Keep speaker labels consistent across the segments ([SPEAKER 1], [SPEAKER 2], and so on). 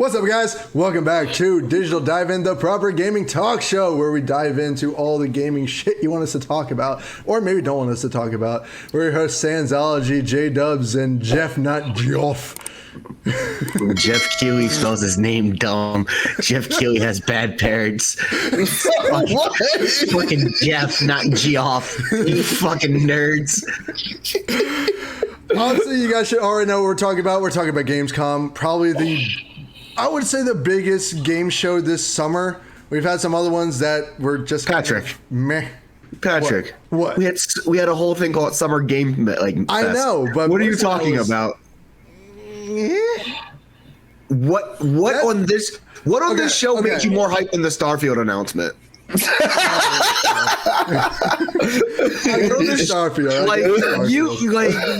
[SPEAKER 1] What's up, guys? Welcome back to Digital Dive In, the proper gaming talk show where we dive into all the gaming shit you want us to talk about, or maybe don't want us to talk about. We're your hosts, Sansology, J-Dubs, and Jeff, not Geoff.
[SPEAKER 2] Jeff Keighley spells his name dumb. Jeff Keighley has bad parents. Fucking Jeff, not Geoff. You fucking nerds.
[SPEAKER 1] Honestly, you guys should already know what we're talking about. We're talking about Gamescom. Probably I would say the biggest game show this summer. We've had some other ones that were just
[SPEAKER 2] Patrick.
[SPEAKER 1] kind of meh.
[SPEAKER 2] Patrick.
[SPEAKER 1] What?
[SPEAKER 2] We had a whole thing called Summer Game Fest.
[SPEAKER 1] I know, but
[SPEAKER 2] what are you talking about? What on this show made you more hyped than the Starfield announcement?
[SPEAKER 1] I know the Starfield.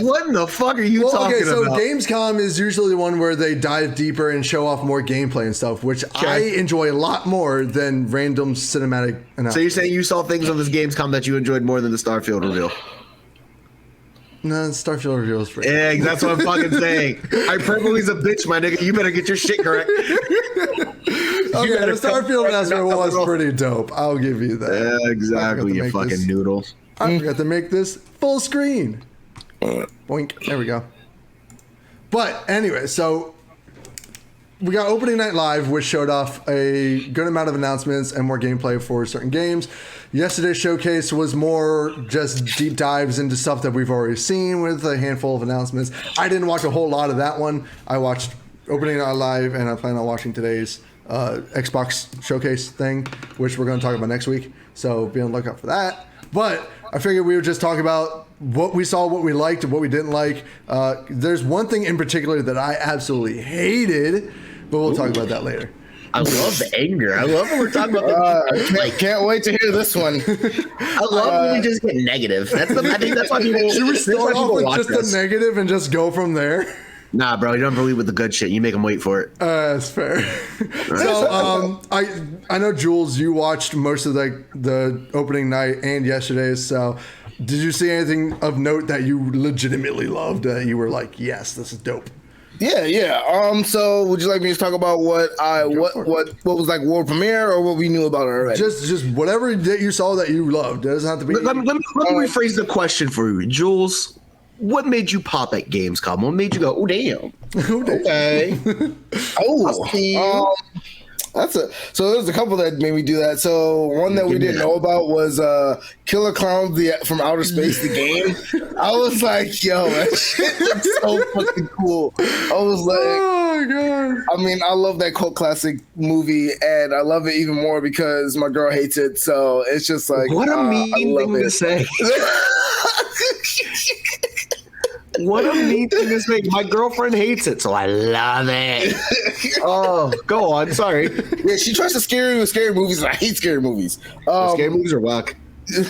[SPEAKER 2] What in the fuck are you talking
[SPEAKER 1] so
[SPEAKER 2] about?
[SPEAKER 1] Gamescom is usually the one where they dive deeper and show off more gameplay and stuff, which I enjoy a lot more than random cinematic announcements.
[SPEAKER 2] So you're saying you saw things on this Gamescom that you enjoyed more than the Starfield reveal?
[SPEAKER 1] No, Starfield reveal is pretty.
[SPEAKER 2] Yeah, that's what I'm fucking saying. Hyperbole's a bitch, my nigga. You better get your shit correct.
[SPEAKER 1] Okay, the Starfield announcement was pretty dope. I'll give you that.
[SPEAKER 2] Yeah, exactly, you fucking noodle.
[SPEAKER 1] I forgot to make this full screen. Boink. There we go. But anyway, so we got opening night live, which showed off a good amount of announcements and more gameplay for certain games. Yesterday's showcase was more just deep dives into stuff that we've already seen with a handful of announcements. I didn't watch a whole lot of that one. I watched opening night live, and I plan on watching today's Xbox showcase thing, which we're going to talk about next week. So be on the lookout for that. But I figured we would just talk about what we saw, what we liked, and what we didn't like. There's one thing in particular that I absolutely hated, but we'll talk about that later.
[SPEAKER 2] I love the anger. I love when we're talking about
[SPEAKER 3] can't wait to hear this one.
[SPEAKER 2] I love when we just get negative. I think that's why people
[SPEAKER 1] should we start off with just the negative and just go from there?
[SPEAKER 2] Nah, bro, you don't believe with the good shit. You make them wait for it.
[SPEAKER 1] That's fair. So, I know, Jules, you watched most of the opening night and yesterday's. So, did you see anything of note that you legitimately loved? That you were like, yes, this is dope.
[SPEAKER 3] Yeah. So, would you like me to talk about what was like world premiere, or what we knew about it already?
[SPEAKER 1] Just whatever that you saw that you loved. It doesn't have to be.
[SPEAKER 2] Let me rephrase the question for you, Jules. What made you pop at Gamescom? What made you go, oh, damn?
[SPEAKER 3] Okay. So there's a couple that made me do that. So one that we didn't know about was Killer Clowns from Outer Space, the game. I was like, yo, that shit looks so fucking cool. I was like,
[SPEAKER 1] oh my god.
[SPEAKER 3] I mean, I love that cult classic movie, and I love it even more because my girl hates it. So it's just like,
[SPEAKER 2] what a mean thing to say. What a mean thing to say. My girlfriend hates it, so I love it. Oh, go on. Sorry.
[SPEAKER 3] Yeah, she tries to scare me with scary movies, and I hate scary movies.
[SPEAKER 2] Scary movies are whack.
[SPEAKER 3] So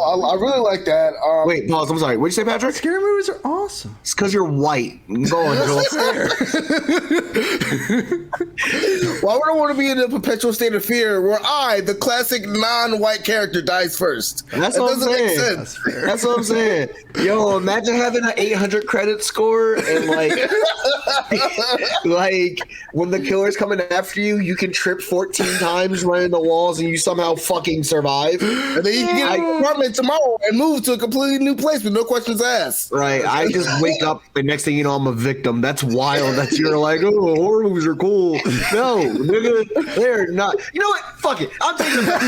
[SPEAKER 3] I really like that.
[SPEAKER 2] Wait, pause. I'm sorry. What'd you say, Patrick?
[SPEAKER 1] Scary movies are awesome.
[SPEAKER 2] It's because you're white. Go on, Joel.
[SPEAKER 3] Why would I want to be in a perpetual state of fear where I, the classic non-white character, dies first?
[SPEAKER 2] That's what I'm saying. That's what I'm saying. Yo, imagine having an 800 credit score and like when the killer's coming after you, you can trip 14 times running the walls and you somehow fucking survive.
[SPEAKER 3] And then you can get an apartment tomorrow and move to a completely new place with no questions asked.
[SPEAKER 2] Right. I just wake up and next thing you know, I'm a victim. That's wild that you're like, oh, horror movies are cool. No, nigga, they're not. You know what? Fuck it. I'm taking it back.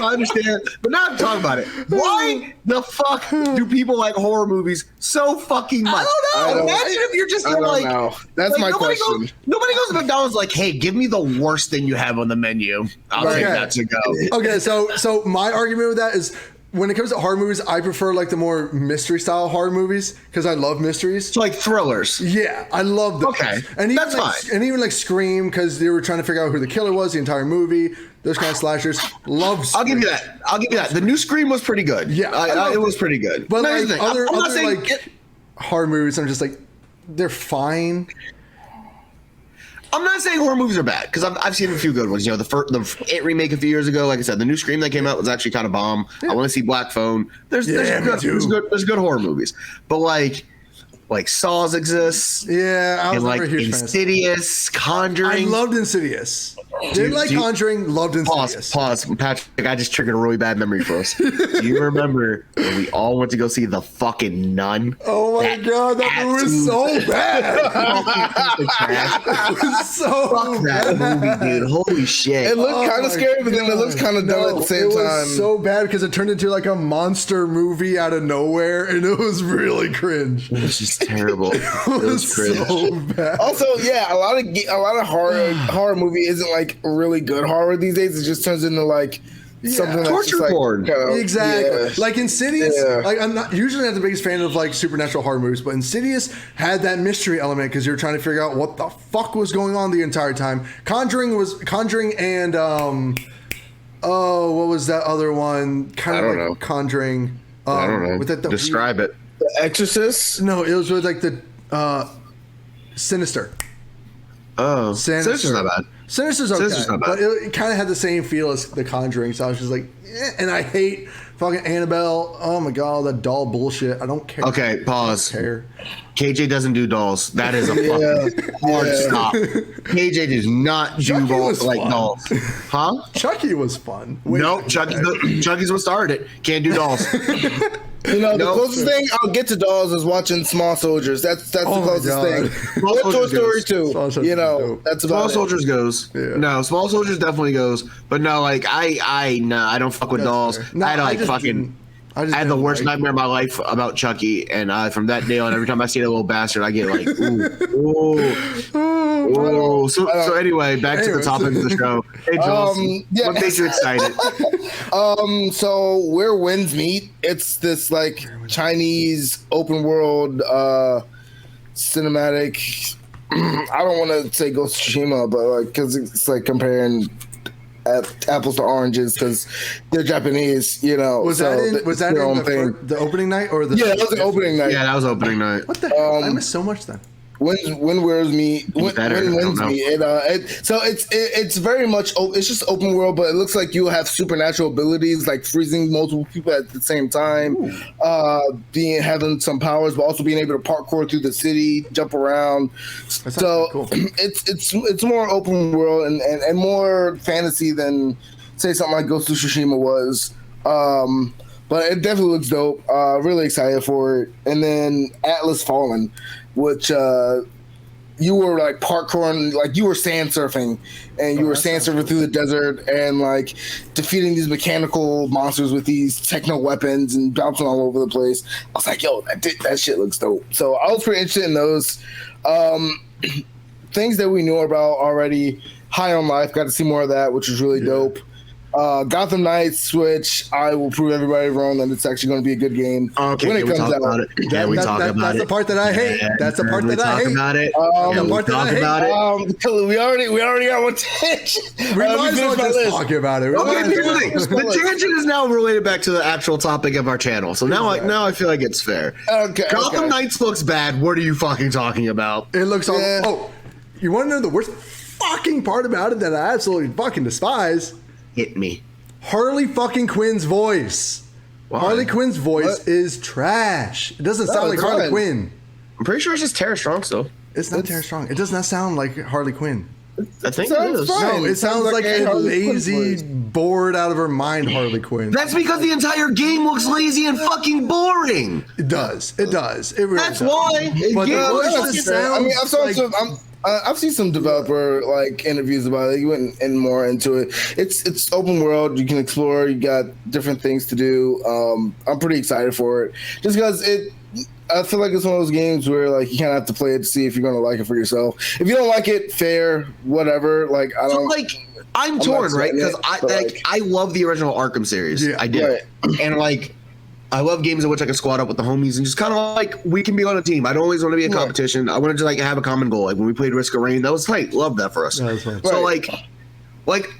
[SPEAKER 2] I understand. But now I'm talking about it. Why the fuck do people like horror movies so fucking much? I don't know. Imagine if you're just like,
[SPEAKER 3] that's my question.
[SPEAKER 2] Nobody goes to McDonald's like, hey, give me the worst thing you have on the menu. I'll take that to go.
[SPEAKER 1] Okay, so my argument with that is when it comes to horror movies, I prefer like the more mystery style horror movies because I love mysteries.
[SPEAKER 2] So like thrillers.
[SPEAKER 1] Yeah, I love them.
[SPEAKER 2] Okay,
[SPEAKER 1] and even
[SPEAKER 2] that's fine.
[SPEAKER 1] And even like Scream because they were trying to figure out who the killer was the entire movie. Those kind of slashers. Love Scream.
[SPEAKER 2] I'll give you that. The new Scream was pretty good.
[SPEAKER 1] Yeah,
[SPEAKER 2] it was pretty good.
[SPEAKER 1] But like other horror movies, I'm just like they're fine.
[SPEAKER 2] I'm not saying horror movies are bad because I've seen a few good ones. You know, the It remake a few years ago. Like I said, the new Scream that came out was actually kind of bomb. Yeah. I want to see Black Phone. There's good horror movies, but like like Saws exists.
[SPEAKER 1] Yeah, I was
[SPEAKER 2] and
[SPEAKER 1] never
[SPEAKER 2] like
[SPEAKER 1] a huge fan.
[SPEAKER 2] Insidious, Conjuring.
[SPEAKER 1] I loved Insidious. Didn't like Conjuring, loved Insidious.
[SPEAKER 2] Pause. Patrick, I just triggered a really bad memory for us. Do you remember when we all went to go see The fucking Nun?
[SPEAKER 1] Oh my god, that movie was so bad. It was so
[SPEAKER 2] Fuck that movie, dude. Holy shit.
[SPEAKER 3] It looked kind of scary, but then it looks kind of dumb at the same time.
[SPEAKER 1] It was so bad because it turned into like a monster movie out of nowhere, and it was really cringe.
[SPEAKER 2] It was just terrible.
[SPEAKER 1] It was
[SPEAKER 2] cringe.
[SPEAKER 1] so bad.
[SPEAKER 3] Also, yeah, a lot of horror movie isn't like really good horror these days. It just turns into like something that's
[SPEAKER 2] torture
[SPEAKER 3] just, like,
[SPEAKER 2] porn.
[SPEAKER 1] Exactly.
[SPEAKER 3] Yeah.
[SPEAKER 1] Like Insidious,
[SPEAKER 3] Yeah.
[SPEAKER 1] like I'm not usually not the biggest fan of like supernatural horror movies, but Insidious had that mystery element because you're trying to figure out what the fuck was going on the entire time. Conjuring and what was that other one? Kind of
[SPEAKER 2] I
[SPEAKER 1] like
[SPEAKER 2] don't know.
[SPEAKER 1] Conjuring.
[SPEAKER 2] I don't know.
[SPEAKER 1] With that,
[SPEAKER 2] Describe it.
[SPEAKER 3] The Exorcist.
[SPEAKER 1] No, it was with like the Sinister.
[SPEAKER 2] Oh,
[SPEAKER 1] Sinister.
[SPEAKER 2] Sinister's not bad.
[SPEAKER 1] Sinister's okay,
[SPEAKER 2] Sinister's not bad.
[SPEAKER 1] but it kind of had the same feel as The Conjuring, so I was just like, and I hate fucking Annabelle. Oh my god, that doll bullshit. I don't care.
[SPEAKER 2] Okay, pause.
[SPEAKER 1] I don't care.
[SPEAKER 2] KJ doesn't do dolls. That is a fucking hard stop. KJ does not do
[SPEAKER 1] Chucky was
[SPEAKER 2] like
[SPEAKER 1] fun.
[SPEAKER 2] dolls. Huh?
[SPEAKER 1] Chucky was fun.
[SPEAKER 2] Nope, Chucky's what started it. Can't do dolls.
[SPEAKER 3] You know, the
[SPEAKER 2] Nope.
[SPEAKER 3] closest thing I'll get to dolls is watching Small Soldiers. That's the
[SPEAKER 1] Oh my
[SPEAKER 3] closest
[SPEAKER 1] God.
[SPEAKER 3] thing.
[SPEAKER 2] Small
[SPEAKER 3] Or Toy
[SPEAKER 2] Soldiers
[SPEAKER 3] Story
[SPEAKER 2] goes.
[SPEAKER 3] 2.
[SPEAKER 1] Small Soldiers
[SPEAKER 3] You know,
[SPEAKER 1] is dope.
[SPEAKER 3] that's
[SPEAKER 2] Small
[SPEAKER 3] about it.
[SPEAKER 2] Soldiers goes.
[SPEAKER 1] Yeah.
[SPEAKER 2] No, Small Soldiers definitely goes. But no, like I don't fuck with
[SPEAKER 1] That's
[SPEAKER 2] dolls.
[SPEAKER 1] fair. No,
[SPEAKER 2] I had to
[SPEAKER 1] I
[SPEAKER 2] like
[SPEAKER 1] just
[SPEAKER 2] fucking.
[SPEAKER 1] didn't- I
[SPEAKER 2] I had the
[SPEAKER 1] didn't
[SPEAKER 2] worst
[SPEAKER 1] like-
[SPEAKER 2] nightmare of my life about Chucky, and from that day on, every time I see that little bastard, I get like, ooh. So anyway, back to the
[SPEAKER 1] Anyways.
[SPEAKER 2] topic of the show. Hey, Jules,
[SPEAKER 3] yeah.
[SPEAKER 2] what makes you excited?
[SPEAKER 3] So where winds meet, it's this like Chinese open world cinematic. I don't want to say Ghost of Tsushima, but like because it's like comparing apples to oranges because they're Japanese, you know.
[SPEAKER 1] Was
[SPEAKER 3] so
[SPEAKER 1] that in
[SPEAKER 3] it's their
[SPEAKER 1] the,
[SPEAKER 3] own thing.
[SPEAKER 1] the opening night or the?
[SPEAKER 3] Yeah, that was the opening night.
[SPEAKER 2] Yeah, that was opening night.
[SPEAKER 1] What the hell? I missed so much then.
[SPEAKER 3] When winds meet, when
[SPEAKER 2] Better, I
[SPEAKER 3] winds
[SPEAKER 2] don't know.
[SPEAKER 3] meet. So it's very much it's just open world, but it looks like you have supernatural abilities like freezing multiple people at the same time, having some powers, but also being able to parkour through the city, jump around.
[SPEAKER 1] That sounds
[SPEAKER 3] So
[SPEAKER 1] cool.
[SPEAKER 3] it's more open world and more fantasy than say something like Ghost of Tsushima was. But it definitely looks dope. Really excited for it. And then Atlas Fallen, which you were like parkouring, like you were sand surfing, and you were sand surfing through the desert and like defeating these mechanical monsters with these techno weapons and bouncing all over the place. I was like, yo, that shit looks dope. So I was pretty interested in those. Things that we knew about already. High on Life, got to see more of that, which was really dope. Gotham Knights, which I will prove everybody wrong that it's actually going to be a good game
[SPEAKER 2] Okay,
[SPEAKER 3] when it
[SPEAKER 2] can we
[SPEAKER 3] comes
[SPEAKER 2] talk
[SPEAKER 3] out.
[SPEAKER 2] about it? Can we talk about
[SPEAKER 1] That's
[SPEAKER 2] it?
[SPEAKER 1] the part that I hate. That's the part
[SPEAKER 2] Can we
[SPEAKER 1] that I
[SPEAKER 2] talk
[SPEAKER 1] hate.
[SPEAKER 2] about it?
[SPEAKER 1] the
[SPEAKER 2] Can we
[SPEAKER 1] part that I
[SPEAKER 2] talk
[SPEAKER 1] hate.
[SPEAKER 2] about it?
[SPEAKER 3] We already got one tangent.
[SPEAKER 1] We might as well just talk about it. We
[SPEAKER 2] Okay,
[SPEAKER 1] might as
[SPEAKER 2] here's
[SPEAKER 1] well.
[SPEAKER 2] the thing. The tangent is now related back to the actual topic of our channel. So now I feel like it's fair.
[SPEAKER 3] Okay,
[SPEAKER 2] Gotham
[SPEAKER 3] okay.
[SPEAKER 2] Knights looks bad. What are you fucking talking about?
[SPEAKER 1] It looks all.
[SPEAKER 3] Yeah.
[SPEAKER 1] Oh, you want to know the worst fucking part about it that I absolutely fucking despise?
[SPEAKER 2] Hit me.
[SPEAKER 1] Harley fucking Quinn's voice.
[SPEAKER 2] Why?
[SPEAKER 1] Harley Quinn's voice
[SPEAKER 3] What?
[SPEAKER 1] is trash. It doesn't sound like
[SPEAKER 3] it's
[SPEAKER 1] Harley
[SPEAKER 3] fine.
[SPEAKER 1] Quinn.
[SPEAKER 2] I'm pretty sure it's just Tara Strong still.
[SPEAKER 1] It's not Tara Strong. It does not sound like Harley Quinn.
[SPEAKER 2] I think
[SPEAKER 3] Sounds
[SPEAKER 2] it is.
[SPEAKER 3] fine.
[SPEAKER 1] No, it sounds like a
[SPEAKER 3] Harley Quinn's
[SPEAKER 1] lazy,
[SPEAKER 3] voice.
[SPEAKER 1] bored out of her mind Harley Quinn.
[SPEAKER 2] That's because the entire game looks lazy and fucking boring.
[SPEAKER 1] It does. It does. It really
[SPEAKER 2] That's
[SPEAKER 1] does.
[SPEAKER 2] why.
[SPEAKER 1] But
[SPEAKER 3] Yeah,
[SPEAKER 1] the voice
[SPEAKER 3] that's
[SPEAKER 1] just
[SPEAKER 3] fair. I mean,
[SPEAKER 1] sounds
[SPEAKER 3] I've seen some developer like interviews about it. You went in more into it. It's open world. You can explore. You got different things to do. I'm pretty excited for it, just because I feel like it's one of those games where like you kind of have to play it to see if you're gonna like it for yourself. If you don't like it, fair, whatever. Like I
[SPEAKER 2] So
[SPEAKER 3] don't.
[SPEAKER 2] like I'm torn,
[SPEAKER 3] not
[SPEAKER 2] right?
[SPEAKER 3] saying
[SPEAKER 2] Because
[SPEAKER 3] it,
[SPEAKER 2] I
[SPEAKER 3] but,
[SPEAKER 2] like
[SPEAKER 3] like-
[SPEAKER 2] I love the original Arkham series.
[SPEAKER 1] Yeah.
[SPEAKER 2] I did,
[SPEAKER 3] Right.
[SPEAKER 2] and like I love games in which I can squad up with the homies and just kind of like we can be on a team. I don't always want to be a
[SPEAKER 3] Right.
[SPEAKER 2] competition. I wanted to like have a common goal. Like when we played Risk of Rain, that was tight. Love that for us.
[SPEAKER 1] Yeah, that's fun.
[SPEAKER 2] So
[SPEAKER 3] Right.
[SPEAKER 2] like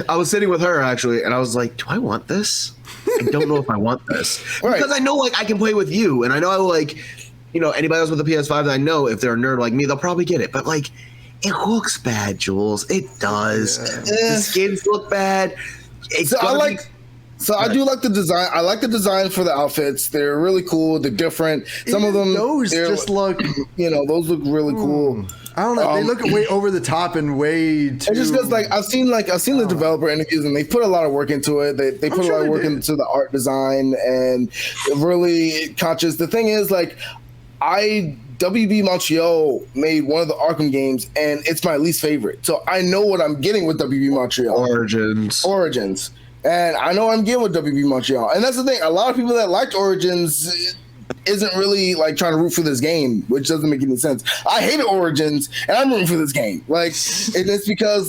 [SPEAKER 2] I was sitting with her actually, and I was like, "Do I want this? I don't know if I want this
[SPEAKER 3] Right.
[SPEAKER 2] because I know like I can play with you, and I know like anybody else with a PS5 that I know if they're a nerd like me, they'll probably get it. But like, it looks bad, Jules. It does.
[SPEAKER 1] Yeah.
[SPEAKER 2] The skins look bad. It's
[SPEAKER 3] So I
[SPEAKER 2] gonna
[SPEAKER 3] like.
[SPEAKER 2] be-
[SPEAKER 3] So I do like the design. I like the design for the outfits. They're really cool. They're different. Some of them,
[SPEAKER 1] those just look,
[SPEAKER 3] those look really cool.
[SPEAKER 1] I don't know. They look way over the top and way too.
[SPEAKER 3] It's just because I've seen the developer interviews and they put a lot of work into it. They put a lot of work into the art design and really conscious. The thing is, WB Montreal made one of the Arkham games and it's my least favorite. So I know what I'm getting with WB Montreal. Origins. And I know I'm getting with WB Montreal. And that's the thing. A lot of people that liked Origins isn't really trying to root for this game, which doesn't make any sense. I hated Origins and I'm rooting for this game. It's because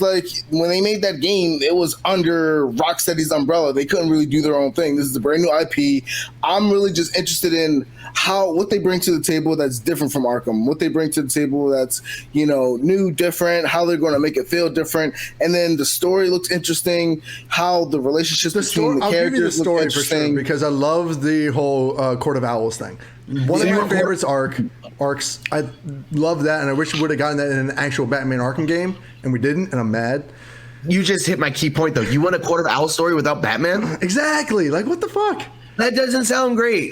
[SPEAKER 3] when they made that game, it was under Rocksteady's umbrella. They couldn't really do their own thing. This is a brand new IP. I'm really just interested in what they bring to the table that's different from Arkham, what they bring to the table that's, new, different, how they're going to make it feel different. And then the story looks interesting, how the relationships between the characters look interesting.
[SPEAKER 1] Because I love the whole Court of Owls thing. One of my favorites arcs. I love that, and I wish we would have gotten that in an actual Batman Arkham game, and we didn't, and I'm mad.
[SPEAKER 2] You just hit my key point, though. You want a Court of Owls story without Batman?
[SPEAKER 1] Exactly. What the fuck?
[SPEAKER 2] That doesn't sound great.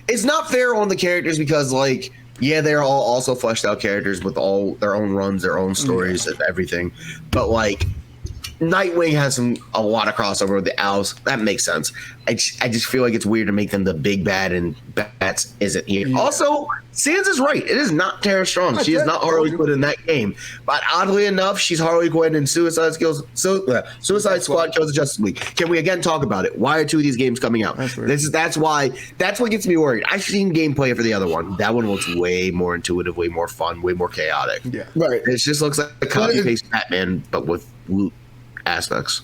[SPEAKER 2] It's not fair on the characters because, they're all also fleshed out characters with all their own runs, their own stories, and everything. But Nightwing has a lot of crossover with the Owls. That makes sense. I just feel like it's weird to make them the big bad and Bats isn't here. Yeah. Also, Sans is right. It is not Tara Strong. She is not Harley Quinn in that game. But oddly enough, she's Harley Quinn in Suicide Squad Kills the Justice League. Can we again talk about it? Why are two of these games coming out? That's what gets me worried. I've seen gameplay for the other one. That one looks way more intuitive, way more fun, way more chaotic.
[SPEAKER 1] Yeah.
[SPEAKER 2] Right. It just looks like a copy-paste Batman, but with aspects,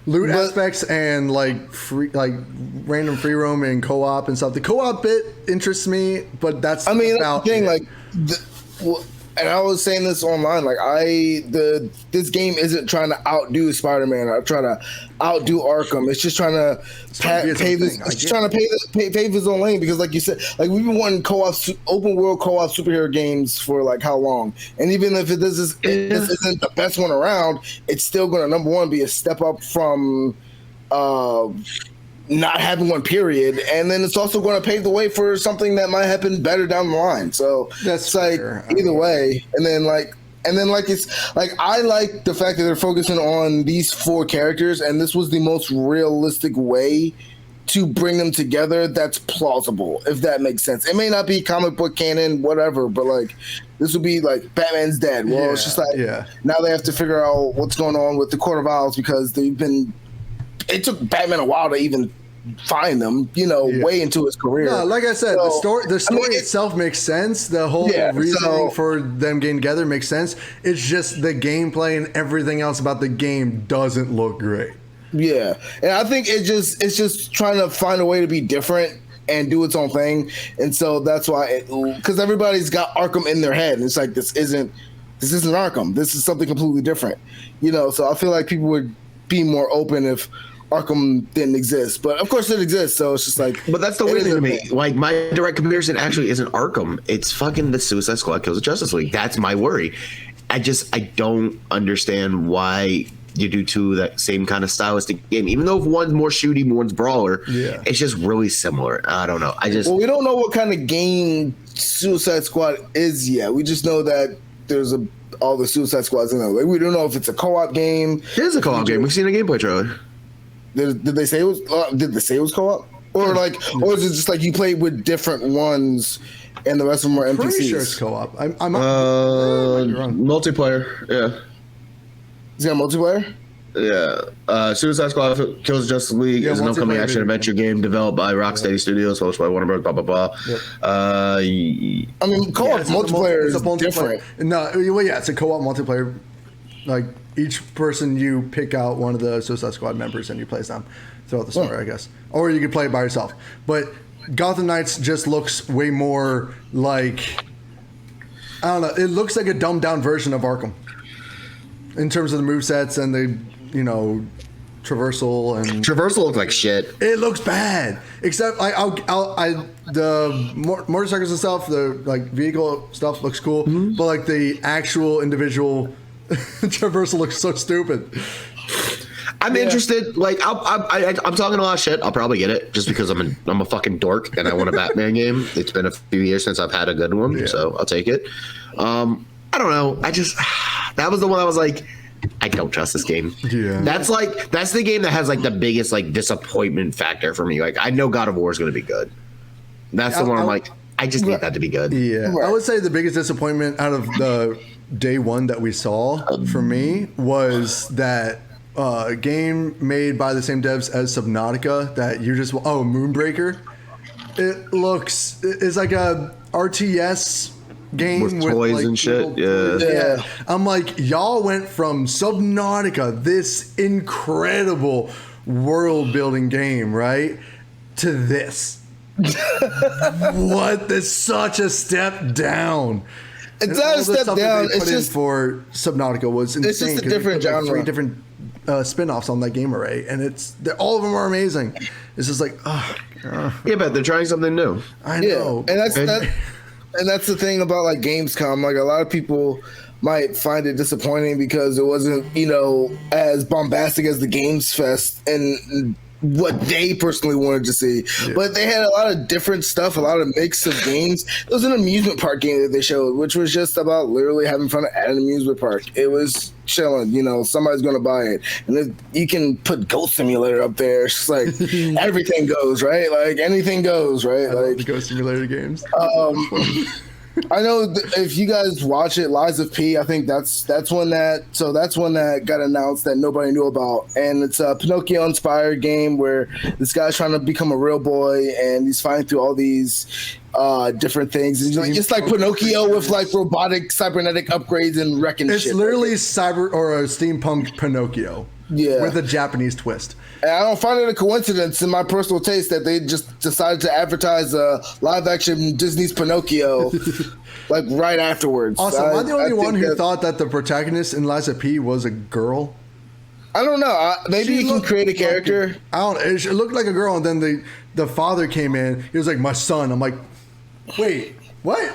[SPEAKER 1] aspects, and random free roam and co-op and stuff. The co-op bit interests me, but that's
[SPEAKER 3] that's the thing. And I was saying this online. This game isn't trying to outdo Spider-Man or try to outdo Arkham. It's just trying to pave his own lane because, like you said, we've been wanting open world co-op superhero games for how long? And even if this isn't the best one around, it's still going to number one be a step up from not having one, period. And then it's also going to pave the way for something that might happen better down the line. So that's either way. And then I like the fact that they're focusing on these four characters, and this was the most realistic way to bring them together that's plausible, if that makes sense. It may not be comic book canon, whatever, but this would be Batman's dead. Well, it's just now they have to figure out what's going on with the Court of Owls because it took Batman a while to even find them, way into his career.
[SPEAKER 1] No, like I said, the story itself makes sense. The whole reasoning for them getting together makes sense. It's just the gameplay and everything else about the game doesn't look great.
[SPEAKER 3] Yeah, and I think it's just trying to find a way to be different and do its own thing, and so that's why because everybody's got Arkham in their head, and it's this isn't Arkham. This is something completely different, So I feel like people would be more open if Arkham didn't exist, but of course it exists. So it's just
[SPEAKER 2] but that's the weird thing to me. My direct comparison actually isn't Arkham. It's fucking the Suicide Squad Kills the Justice League. That's my worry. I don't understand why you do two that same kind of stylistic game, even though one's more shooty, one's brawler. Yeah, it's just really similar. I don't know.
[SPEAKER 3] We don't know what kind of game Suicide Squad is yet. We just know that there's all the Suicide Squads in there. We don't know if it's a co-op game.
[SPEAKER 2] It is a co-op game. We've seen a gameplay trailer.
[SPEAKER 3] Did they say it was? Did they say it was co-op, or or is it just you play with different ones, and the rest of them are NPCs?
[SPEAKER 1] Pretty sure it's co-op. I'm
[SPEAKER 2] multiplayer. Yeah.
[SPEAKER 3] Is that multiplayer?
[SPEAKER 2] Yeah. Suicide Squad Kills Justice League is an upcoming action adventure game developed by Rocksteady Studios, hosted by Warner Bros. Blah blah blah. Yep.
[SPEAKER 3] Co-op multiplayer is different.
[SPEAKER 1] No, it's a co-op multiplayer. Each person, you pick out one of the Suicide Squad members and you play as them throughout the story, I guess. Or you can play it by yourself. But Gotham Knights just looks way more I don't know. It looks like a dumbed down version of Arkham in terms of the movesets and the traversal and
[SPEAKER 2] traversal looks like shit.
[SPEAKER 1] It looks bad. Except the motorcycles and stuff, the vehicle stuff looks cool, but the actual individual traversal looks so stupid.
[SPEAKER 2] I'm interested. Like, I'm talking a lot of shit. I'll probably get it just because I'm a fucking dork and I want a Batman game. It's been a few years since I've had a good one, so I'll take it. I don't know. That was the one I was like, I don't trust this game.
[SPEAKER 1] Yeah.
[SPEAKER 2] That's the game that has like the biggest like disappointment factor for me. Like, I know God of War is going to be good. That's the one I'm like, I just need that to be good.
[SPEAKER 1] Yeah. I would say the biggest disappointment out of the day one that we saw for me was that game made by the same devs as Subnautica that you just Moonbreaker. It's like a RTS game with
[SPEAKER 2] toys
[SPEAKER 1] like
[SPEAKER 2] and shit.
[SPEAKER 3] Yeah.
[SPEAKER 1] I'm like, y'all went from Subnautica, this incredible world building game, right, to this. What? That's such a step down.
[SPEAKER 3] It's not a step down.
[SPEAKER 1] It's just for Subnautica was insane.
[SPEAKER 3] It's just a different genre.
[SPEAKER 1] 3 different spin-offs on that game array, and all of them are amazing. It's just like,
[SPEAKER 2] Yeah, but they're trying something new.
[SPEAKER 1] I know,
[SPEAKER 3] and that's the thing about like Gamescom. Like, a lot of people might find it disappointing because it wasn't, as bombastic as the Games Fest and what they personally wanted to see. But they had a lot of different stuff, a lot of mix of games. It was an amusement park game that they showed, which was just about literally having fun at an amusement park. It was chilling, somebody's going to buy it. And then you can put Ghost Simulator up there. It's just like everything goes, right? Like anything goes, right? Like
[SPEAKER 1] the Ghost Simulator games.
[SPEAKER 3] I know if you guys watch it, Lies of P, I think that's one that got announced that nobody knew about, and it's a Pinocchio inspired game where this guy's trying to become a real boy and he's fighting through all these different things. It's like Pinocchio with like robotic cybernetic upgrades and wrecking shit.
[SPEAKER 1] It's literally cyber or a steampunk Pinocchio.
[SPEAKER 3] Yeah.
[SPEAKER 1] With a Japanese twist.
[SPEAKER 3] And I don't find it a coincidence in my personal taste that they just decided to advertise a live action Disney's Pinocchio like right afterwards.
[SPEAKER 1] Also, am I the only one who thought that the protagonist in Liza P was a girl?
[SPEAKER 3] I don't know. Maybe you can create a character.
[SPEAKER 1] I don't know. It looked like a girl, and then the father came in. He was like, my son. I'm like, wait, what?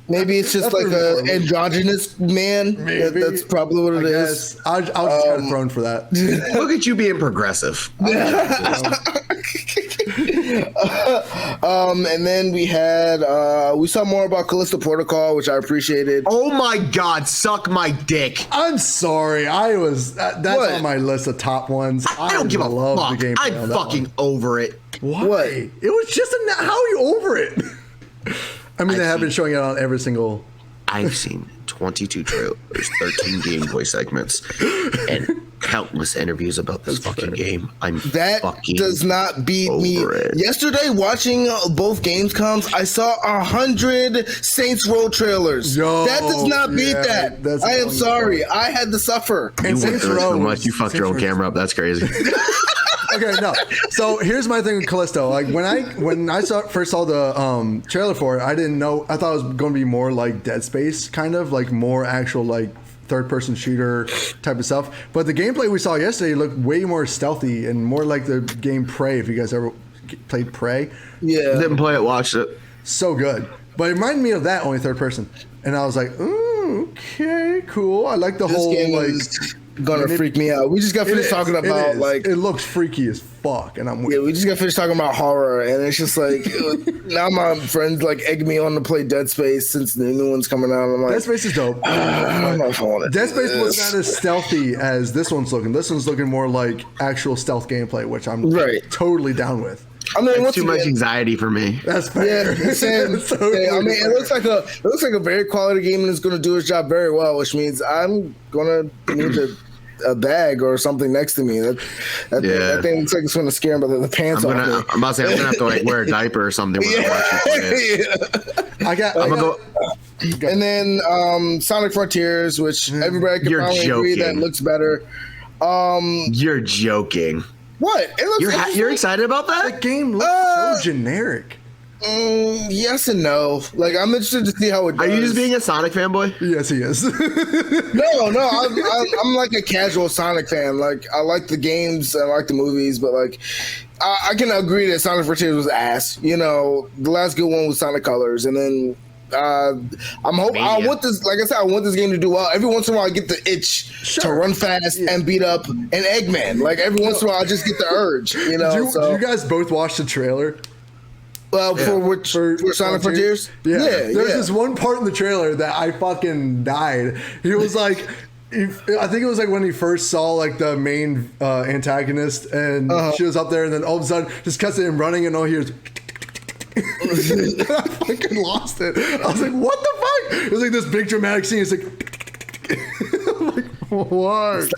[SPEAKER 3] Maybe it's just like an androgynous man.
[SPEAKER 1] Maybe.
[SPEAKER 3] That's probably what it is.
[SPEAKER 1] I'll just kind of thrown for that.
[SPEAKER 2] Look at you being progressive.
[SPEAKER 3] And then we saw more about Calisto Protocol, which I appreciated.
[SPEAKER 2] Oh my God, suck my dick.
[SPEAKER 1] I'm sorry. That's on my list of top ones.
[SPEAKER 2] I don't give a fuck.
[SPEAKER 1] The game
[SPEAKER 2] I'm fucking over it.
[SPEAKER 3] What?
[SPEAKER 1] It was just how are you over it? I mean, they have been showing it on every single.
[SPEAKER 2] I've seen 22 trailers, 13 gameplay segments, and countless interviews about this fucking game.
[SPEAKER 3] That does not beat me. Yesterday, watching both Gamescoms, I saw 100 Saints Row trailers. That does not beat that. I am sorry. I had to suffer.
[SPEAKER 2] And Saints Row so much. You fucked your own camera up. That's crazy.
[SPEAKER 1] Okay, no. So here's my thing with Callisto. Like when I first saw the trailer for it, I didn't know. I thought it was going to be more like Dead Space, kind of like more actual like third-person shooter type of stuff. But the gameplay we saw yesterday looked way more stealthy and more like the game Prey. If you guys ever played Prey,
[SPEAKER 2] didn't play it, watched it.
[SPEAKER 1] So good, but it reminded me of that only third person, and I was like, ooh, okay, cool. I like the whole like.
[SPEAKER 3] Gonna freak me out. We just got finished talking about like
[SPEAKER 1] it looks freaky as fuck, and
[SPEAKER 3] we just got finished talking about horror, and it's just like now my friends like egg me on to play Dead Space since the new one's coming out. I'm like,
[SPEAKER 1] Dead Space is dope.
[SPEAKER 3] I don't know if I want to.
[SPEAKER 1] Dead Space was not as stealthy as this one's looking. This one's looking more like actual stealth gameplay, which I'm totally down with.
[SPEAKER 2] I mean, it's too much anxiety for me.
[SPEAKER 1] That's fair.
[SPEAKER 3] Yeah, same. I mean, it looks like a very quality game, and it's going to do its job very well, which means I'm going to need a bag or something next to me. That thing looks like it's going to scare the pants off me.
[SPEAKER 2] I'm about to say I'm going to have to like wear a diaper or something when I watch it.
[SPEAKER 3] And then Sonic Frontiers, which everybody can probably agree that looks better.
[SPEAKER 2] You're joking.
[SPEAKER 3] What? It looks
[SPEAKER 2] you're excited about that?
[SPEAKER 1] The game looks so generic.
[SPEAKER 3] Yes and no. Like, I'm interested to see how it does.
[SPEAKER 2] Are you just being a Sonic fanboy?
[SPEAKER 1] Yes, he is.
[SPEAKER 3] No. I'm like a casual Sonic fan. Like, I like the games, I like the movies, but like, I can agree that Sonic Frontiers was ass. You know, the last good one was Sonic Colors, and then I'm hoping. I want this. Like I said, I want this game to do well. Every once in a while, I get the itch to run fast and beat up an Eggman. Like every once in a while, I just get the urge. You know.
[SPEAKER 1] Did you guys both watch the trailer?
[SPEAKER 3] For Sonic Frontiers?
[SPEAKER 1] Yeah. There's this one part in the trailer that I fucking died. He was like, I think it was like when he first saw like the main antagonist, and she was up there, and then all of a sudden just cuts to him running, and all he hears. I fucking lost it. I was like, what the fuck? It was like this big dramatic scene. It's like, I'm like, what?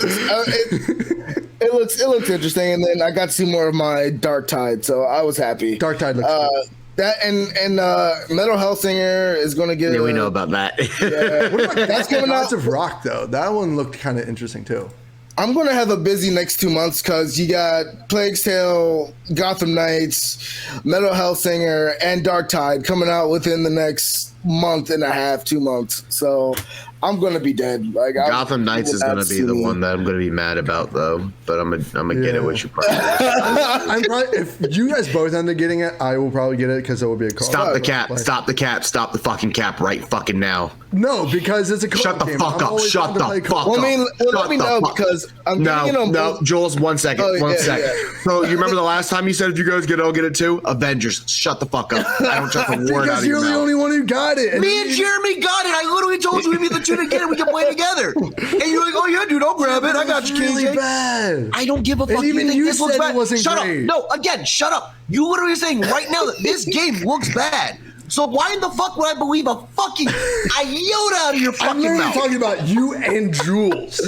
[SPEAKER 3] It looks interesting, and then I got to see more of my Dark Tide, so I was happy.
[SPEAKER 1] Dark Tide looks good.
[SPEAKER 3] That and Metal Hellsinger is going to get.
[SPEAKER 2] Yeah, we know about that.
[SPEAKER 1] Yeah. What about that's coming out of Rock though? That one looked kind of interesting too.
[SPEAKER 3] I'm going to have a busy next 2 months because you got Plague's Tale, Gotham Knights, Metal Hellsinger, and Dark Tide coming out within the next month and a half, 2 months. So I'm going to be dead. Like
[SPEAKER 2] Gotham Knights is going to be the one that I'm going to be mad about, though. But I'm gonna get it with you.
[SPEAKER 1] I'm probably, if you guys both end up getting it, I will probably get it because it will be a call.
[SPEAKER 2] Stop the cap! Stop the cap! Stop the fucking cap right fucking now!
[SPEAKER 1] No, because it's a co-op
[SPEAKER 2] Shut the
[SPEAKER 1] game.
[SPEAKER 2] fuck up! Shut the fuck up!
[SPEAKER 3] Well, I mean, let me know because I'm
[SPEAKER 2] no, Jules, 1 second, one second.
[SPEAKER 3] Yeah.
[SPEAKER 2] So you remember the last time you said if you guys get it, I'll get it too? Avengers, shut the fuck up! I don't trust a word out of your mouth.
[SPEAKER 1] Because you're the only one who got it.
[SPEAKER 2] Me and Jeremy got it. I literally told you we'd be the two to get it. We can play together. And you're like, oh yeah, dude, I'll grab it. I got you,
[SPEAKER 1] really
[SPEAKER 2] KJ.
[SPEAKER 1] bad.
[SPEAKER 2] I don't give a fuck.
[SPEAKER 1] And even you said it wasn't
[SPEAKER 2] shut
[SPEAKER 1] great.
[SPEAKER 2] up. No, again, shut up. You literally saying right now that this game looks bad. So why in the fuck would I believe a fucking iota out of your fucking
[SPEAKER 1] I'm literally
[SPEAKER 2] mouth?
[SPEAKER 1] talking about you and Jules.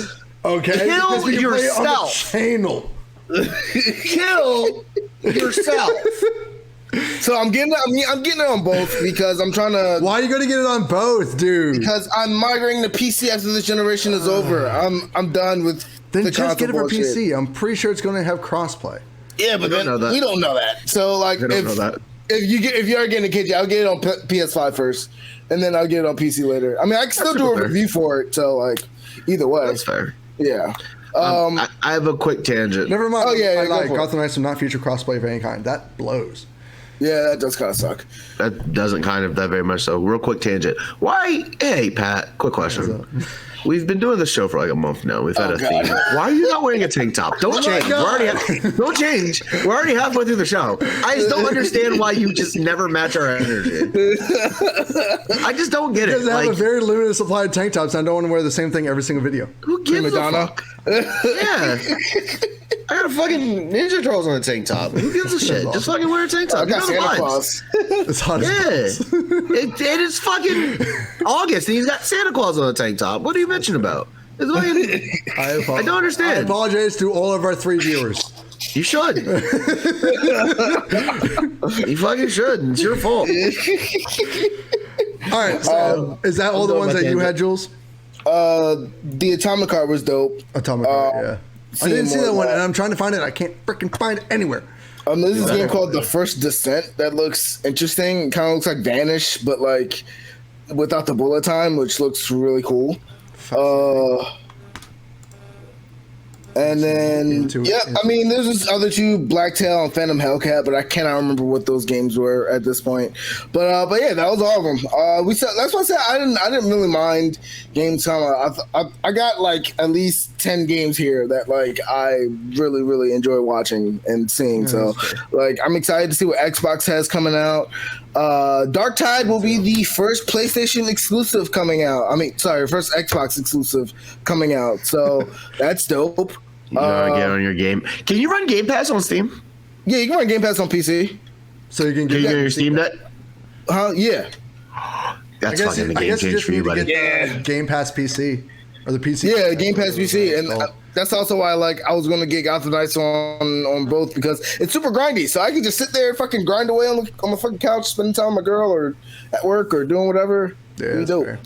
[SPEAKER 1] Okay?
[SPEAKER 2] Kill
[SPEAKER 1] because we can play it on
[SPEAKER 2] yourself.
[SPEAKER 1] the channel.
[SPEAKER 2] Kill yourself.
[SPEAKER 3] So I'm getting it on both because I'm trying to.
[SPEAKER 1] Why are you going to get it on both, dude?
[SPEAKER 3] Because I'm migrating to PC after this generation is over. I'm done with
[SPEAKER 1] then
[SPEAKER 3] the
[SPEAKER 1] just get it for
[SPEAKER 3] bullshit.
[SPEAKER 1] PC. I'm pretty sure it's going to have crossplay.
[SPEAKER 3] Yeah, but then we don't know that. So like, if you are getting a KJ, I'll get it on PS5 first, and then I'll get it on PC later. I mean, I can still do a review for it. So like, either way,
[SPEAKER 2] that's fair.
[SPEAKER 3] Yeah.
[SPEAKER 2] I have a quick tangent.
[SPEAKER 1] Never mind.
[SPEAKER 3] Oh yeah,
[SPEAKER 1] I like Gotham Knights will not feature crossplay of any kind. That blows.
[SPEAKER 3] Yeah, that does kind of suck.
[SPEAKER 2] That doesn't kind of that very much so. Real quick tangent. Why? Hey, Pat. Quick question. We've been doing this show for like a month now. We've had a theme. Why are you not wearing a tank top? Don't change. Don't change. We're already halfway through the show. I just don't understand why you just never match our energy. I just don't get it.
[SPEAKER 1] Because I have a very limited supply of tank tops, and I don't want to wear the same thing every single video.
[SPEAKER 2] Who gives a fuck? Yeah. I got a fucking Ninja Turtles on a tank top. Who gives a shit? Just fucking wear a tank top.
[SPEAKER 3] I got Santa Claus.
[SPEAKER 1] It's hot as balls.
[SPEAKER 2] It is fucking August, and he's got Santa Claus on a tank top. What are you mentioning about? It's fucking, I don't understand.
[SPEAKER 1] I apologize to all of our 3 viewers.
[SPEAKER 2] You should. You fucking should. It's your fault.
[SPEAKER 1] All right. So is that all the ones that you had, Jules?
[SPEAKER 3] The Atomic Heart was dope.
[SPEAKER 1] Atomic Heart, yeah. I didn't see that one, and I'm trying to find it. I can't freaking find it anywhere.
[SPEAKER 3] There's this game called The First Descent that looks interesting. It kind of looks like Vanish, but like without the bullet time, which looks really cool. And then, I mean, there's this other 2, Blacktail and Phantom Hellcat, but I cannot remember what those games were at this point. But yeah, that was all of them. That's why I said I didn't really mind Gamescom. I got like at least 10 games here that like I really, really enjoy watching and seeing. So like, I'm excited to see what Xbox has coming out. Dark Tide will be the first PlayStation exclusive coming out. First Xbox exclusive coming out. So that's dope.
[SPEAKER 2] You gotta get on your game. Can you run Game Pass on Steam?
[SPEAKER 3] Yeah, you can run Game Pass on PC.
[SPEAKER 1] So you can get
[SPEAKER 2] your Steam Deck?
[SPEAKER 3] Yeah.
[SPEAKER 2] That's fucking the game change for you, buddy.
[SPEAKER 1] Game Pass PC or the PC.
[SPEAKER 3] Yeah, Game Pass PC, and that's also why I was gonna get Gotham Knights on both because it's super grindy. So I can just sit there and fucking grind away on the fucking couch, spending time with my girl or at work or doing whatever.
[SPEAKER 1] Yeah, that's
[SPEAKER 3] dope.
[SPEAKER 1] Fair.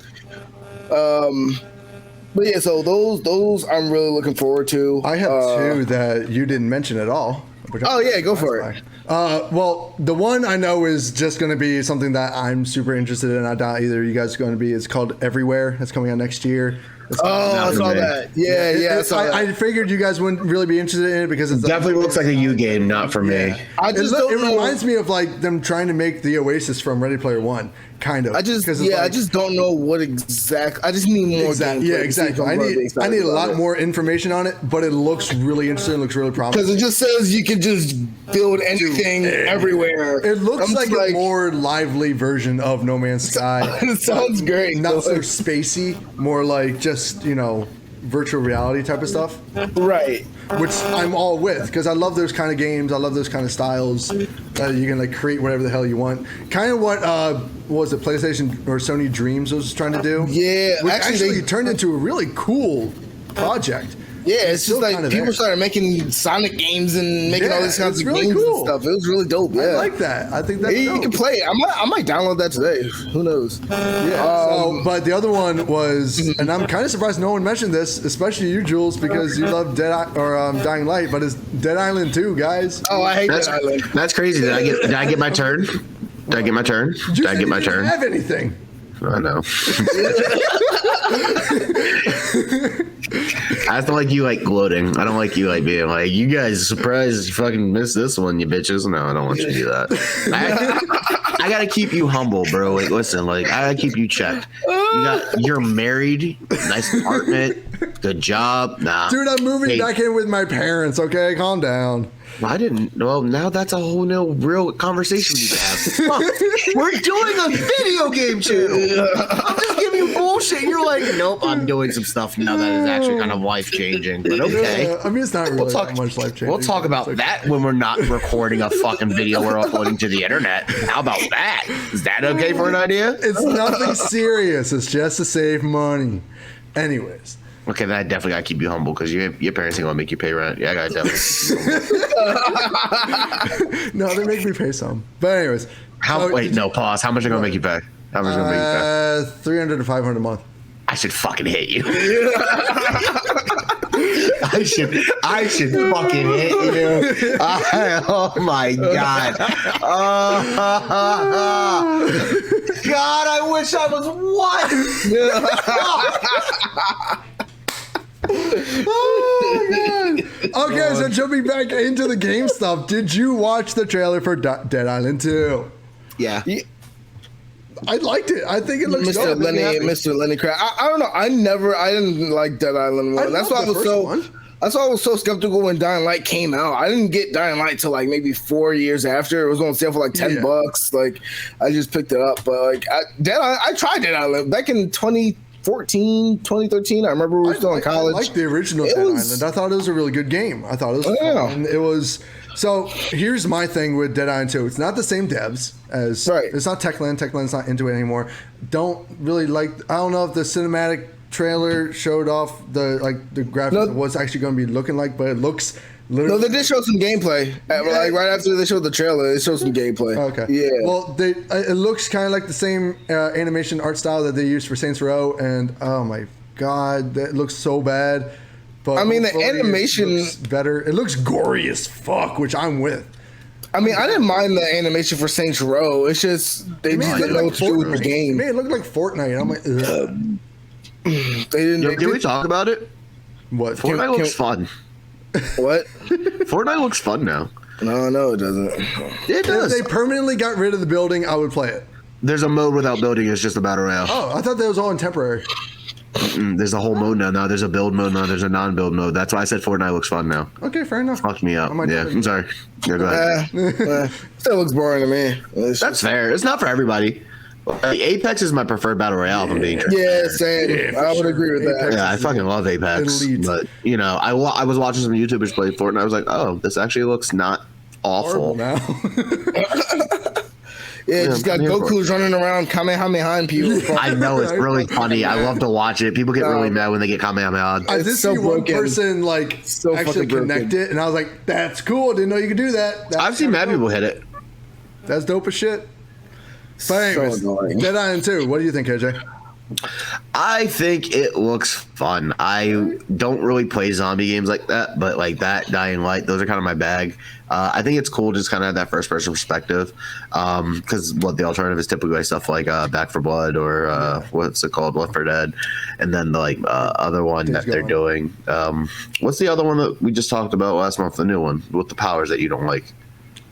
[SPEAKER 3] But yeah, so those I'm really looking forward to.
[SPEAKER 1] I have 2 that you didn't mention at all.
[SPEAKER 3] Oh yeah, go for it.
[SPEAKER 1] Well, the one I know is just going to be something that I'm super interested in. I doubt either of you guys are going to be. It's called Everywhere. It's coming out next year.
[SPEAKER 3] Oh, I saw
[SPEAKER 2] me.
[SPEAKER 3] that. Yeah, I saw that.
[SPEAKER 1] I figured you guys wouldn't really be interested in it because it's
[SPEAKER 2] Definitely looks like a you game, not for me.
[SPEAKER 3] I just don't
[SPEAKER 1] it
[SPEAKER 3] know.
[SPEAKER 1] reminds me of like them trying to make the Oasis from Ready Player One, kind of.
[SPEAKER 3] I just
[SPEAKER 1] 'Cause it's
[SPEAKER 3] I
[SPEAKER 1] like-
[SPEAKER 3] just don't know what exact. I just need more.
[SPEAKER 1] Exactly. Yeah,
[SPEAKER 3] gameplay to see if
[SPEAKER 1] exactly.
[SPEAKER 3] I'm
[SPEAKER 1] I
[SPEAKER 3] gonna be
[SPEAKER 1] need
[SPEAKER 3] excited
[SPEAKER 1] a
[SPEAKER 3] about
[SPEAKER 1] lot
[SPEAKER 3] it.
[SPEAKER 1] more information on it, but it looks really interesting. It looks really
[SPEAKER 3] Because
[SPEAKER 1] promising.
[SPEAKER 3] it just says you can just build anything everywhere.
[SPEAKER 1] It looks
[SPEAKER 3] I'm
[SPEAKER 1] like
[SPEAKER 3] just
[SPEAKER 1] a more lively version of No Man's Sky.
[SPEAKER 3] It sounds great.
[SPEAKER 1] Not so
[SPEAKER 3] Like,
[SPEAKER 1] spacey, more like just virtual reality type of stuff,
[SPEAKER 3] right.
[SPEAKER 1] which I'm all with because I love those kind of games. I love those kind of styles. You can like create whatever the hell you want. Kind of what was it PlayStation or Sony Dreams was trying to do.
[SPEAKER 3] Yeah,
[SPEAKER 1] which
[SPEAKER 3] actually,
[SPEAKER 1] actually
[SPEAKER 3] they-
[SPEAKER 1] turned into a really cool project.
[SPEAKER 3] Yeah, it's
[SPEAKER 1] still
[SPEAKER 3] just like
[SPEAKER 1] kinda
[SPEAKER 3] people
[SPEAKER 1] there.
[SPEAKER 3] started making Sonic games and making all these kinds
[SPEAKER 1] it's
[SPEAKER 3] of
[SPEAKER 1] really
[SPEAKER 3] games
[SPEAKER 1] cool.
[SPEAKER 3] and stuff. It was really dope. Yeah,
[SPEAKER 1] I like that. I think that's
[SPEAKER 3] Maybe you
[SPEAKER 1] dope.
[SPEAKER 3] can play it. I might download that today. Who knows?
[SPEAKER 1] Yeah. But the other one was, and I'm kind of surprised no one mentioned this, especially you, Jules, because you love Dying Light, but it's Dead Island 2, guys.
[SPEAKER 3] Oh, I hate
[SPEAKER 2] That's
[SPEAKER 3] that island.
[SPEAKER 2] that's crazy. Did I get my turn? Did I get my turn?
[SPEAKER 1] You
[SPEAKER 2] Did I
[SPEAKER 1] said
[SPEAKER 2] get
[SPEAKER 1] you
[SPEAKER 2] my
[SPEAKER 1] didn't
[SPEAKER 2] turn?
[SPEAKER 1] have anything.
[SPEAKER 2] I know. I don't like you like gloating. I don't like you like being like, you guys surprised you fucking missed this one, you bitches. No, I don't want you to do that. I gotta keep you humble, bro. Like, listen, like I gotta keep you checked. You're married, nice apartment, good job. Nah,
[SPEAKER 1] Dude, I'm moving
[SPEAKER 2] Hey,
[SPEAKER 1] back in with my parents, okay? Calm down.
[SPEAKER 2] I didn't. Well, now that's a whole new real conversation we need to have. Fuck, we're doing a video game channel. I'm just giving you bullshit. You're like, nope, I'm doing some stuff now that is actually kind of life changing. But okay.
[SPEAKER 1] I mean, it's not really
[SPEAKER 2] talk-
[SPEAKER 1] that much life changing.
[SPEAKER 2] We'll talk about that when we're not recording a fucking video we're uploading to the internet. How about that? Is that okay for an idea?
[SPEAKER 1] It's nothing serious. It's just to save money. Anyways.
[SPEAKER 2] Okay, then I definitely gotta keep you humble because your parents ain't gonna make you pay rent. Yeah, I gotta definitely.
[SPEAKER 1] No, they make me pay some. But anyways.
[SPEAKER 2] Wait, no, pause. How much are they gonna make you pay? How much are they gonna make you pay?
[SPEAKER 1] 300 to 500 a month.
[SPEAKER 2] I should fucking hit you. I should fucking hit you. Oh my god. God, I wish I was one.
[SPEAKER 1] Oh, God. Okay, so jumping back into the game stuff, did you watch the trailer for Dead Island 2?
[SPEAKER 2] Yeah.
[SPEAKER 1] I liked it. I think it looks
[SPEAKER 3] Mr.
[SPEAKER 1] dope.
[SPEAKER 3] Mr. Lenny Crab. I don't know. I didn't like Dead Island 1. That's why I
[SPEAKER 1] loved the
[SPEAKER 3] was
[SPEAKER 1] first
[SPEAKER 3] so.
[SPEAKER 1] one.
[SPEAKER 3] That's why I was so skeptical when Dying Light came out. I didn't get Dying Light till like maybe 4 years after. It was on sale for like $10. Like I just picked it up. But like I tried Dead Island back in 2014, 2013. I remember we were still in college.
[SPEAKER 1] I liked the original Dead Island. I thought it was a really good game. I thought it was fun. And it was. So here's my thing with Dead Island 2. It's not the same devs as.
[SPEAKER 3] Right.
[SPEAKER 1] It's not Techland. Techland's not into it anymore. Don't really like. I don't know if the cinematic trailer showed off the graphics of what's actually going to be looking like, but it looks.
[SPEAKER 3] No, they did show some gameplay. Like right after they showed the trailer, they showed some gameplay.
[SPEAKER 1] Okay.
[SPEAKER 3] Yeah.
[SPEAKER 1] Well, it looks kind of like the same animation art style that they used for Saints Row, and oh my god, that looks so bad. But
[SPEAKER 3] I mean, the
[SPEAKER 1] hopefully
[SPEAKER 3] animation-
[SPEAKER 1] it looks better. It looks gory as fuck, which I'm with.
[SPEAKER 3] I mean, I didn't mind the animation for Saints Row. It's just they just didn't know what to do with the game.
[SPEAKER 1] Man, it looked like Fortnite. I'm like, ugh.
[SPEAKER 3] They didn't.
[SPEAKER 2] Yo,
[SPEAKER 3] they
[SPEAKER 2] can we
[SPEAKER 3] did-
[SPEAKER 2] talk about it?
[SPEAKER 1] What?
[SPEAKER 2] Fortnite looks fun.
[SPEAKER 3] What?
[SPEAKER 2] Fortnite looks fun now.
[SPEAKER 3] No, it doesn't.
[SPEAKER 2] It
[SPEAKER 1] If
[SPEAKER 2] does.
[SPEAKER 1] they permanently got rid of the building, I would play it.
[SPEAKER 2] There's a mode without building. It's just a battle royale.
[SPEAKER 1] Oh, I thought that was all in temporary.
[SPEAKER 2] There's a whole mode now. Now there's a build mode now. There's a non-build mode. That's why I said Fortnite looks fun now.
[SPEAKER 1] Okay, fair enough.
[SPEAKER 2] Fucked me up.
[SPEAKER 1] I might
[SPEAKER 2] Yeah,
[SPEAKER 1] do it.
[SPEAKER 2] I'm sorry. Yeah, go ahead.
[SPEAKER 3] Still looks boring to me. It's
[SPEAKER 2] That's fair. It's not for everybody. Apex is my preferred battle royale. If I'm being
[SPEAKER 3] yeah, same. I would agree with that.
[SPEAKER 2] Yeah, I fucking love Apex.
[SPEAKER 1] Elite.
[SPEAKER 2] But you know, I was watching some YouTubers play Fortnite. I was like, oh, this actually looks not awful.
[SPEAKER 1] Horrible now.
[SPEAKER 3] Yeah, just got
[SPEAKER 2] I'm here for
[SPEAKER 3] Goku's running around Kamehameha people.
[SPEAKER 2] I know it's really funny. I love to watch it. People get really mad when they get Kamehameha.
[SPEAKER 1] I did
[SPEAKER 3] It's so
[SPEAKER 1] see one
[SPEAKER 3] broken.
[SPEAKER 1] person
[SPEAKER 3] So
[SPEAKER 1] actually
[SPEAKER 3] fucking broken.
[SPEAKER 1] connect it, and I was like, "That's cool. Didn't know you could do that." That's
[SPEAKER 2] I've seen mad
[SPEAKER 1] dope.
[SPEAKER 2] people hit it.
[SPEAKER 1] That's dope as shit. But anyways,
[SPEAKER 3] annoying.
[SPEAKER 1] Dead Island 2. What do you think, KJ?
[SPEAKER 2] I think it looks fun. I don't really play zombie games like that, but like that, Dying Light, those are kind of my bag. I think it's cool just kind of have that first person perspective, because what the alternative is typically like stuff like Back for Blood or what's it called, Left 4 Dead, and then the like other one that they're doing. What's the other one that we just talked about last month? The new one with the powers that you don't like.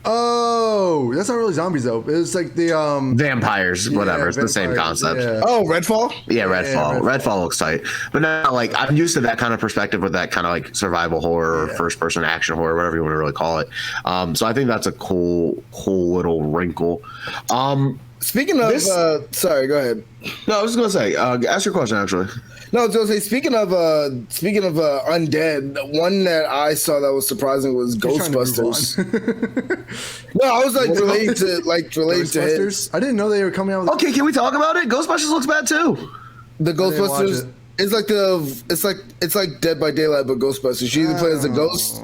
[SPEAKER 1] Oh, that's not really zombies though. It's like the
[SPEAKER 2] vampires, whatever. It's the same concept.
[SPEAKER 1] Yeah.
[SPEAKER 3] Oh, Redfall?
[SPEAKER 2] Yeah, Redfall. Redfall looks tight. But now, like, I'm used to that kind of perspective with that kind of like survival horror or first person action horror, whatever you want to really call it. So I think that's a cool little wrinkle.
[SPEAKER 3] Speaking of, sorry, go ahead.
[SPEAKER 2] No, I was just gonna say, ask your question actually.
[SPEAKER 3] No, I was gonna say, speaking of undead, one that I saw that was surprising was Ghostbusters. No, I was like relating to
[SPEAKER 1] Ghostbusters. I didn't know they were coming out with.
[SPEAKER 2] Okay, can we talk about it? Ghostbusters looks bad too.
[SPEAKER 3] The Ghostbusters. It's like Dead by Daylight, but Ghostbusters. You either play as a ghost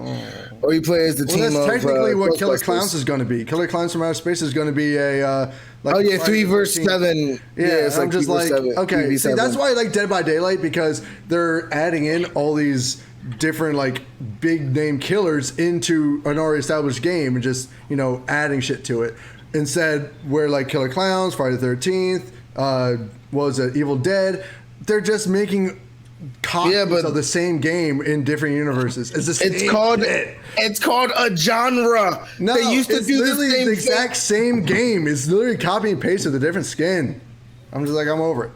[SPEAKER 3] or you play as the team.
[SPEAKER 1] That's technically what Killer
[SPEAKER 3] Ghostbusters.
[SPEAKER 1] Clowns is going to be. Killer Clowns from Outer Space is going to be a. Like
[SPEAKER 3] 3 versus 7.
[SPEAKER 1] Yeah,
[SPEAKER 3] it's
[SPEAKER 1] I'm just like,
[SPEAKER 3] 7,
[SPEAKER 1] okay. See,
[SPEAKER 3] 3v7.
[SPEAKER 1] that's why I like Dead by Daylight, because they're adding in all these different like big name killers into an already established game and just adding shit to it. Instead, where like Killer Clowns, Friday the 13th, what was it, Evil Dead, they're just making copies of the same game in different universes. It's called
[SPEAKER 3] a genre.
[SPEAKER 1] No,
[SPEAKER 3] they used to
[SPEAKER 1] it's
[SPEAKER 3] do
[SPEAKER 1] literally
[SPEAKER 3] the
[SPEAKER 1] the exact same game. It's literally copy and paste with a different skin. I'm just like, I'm over it.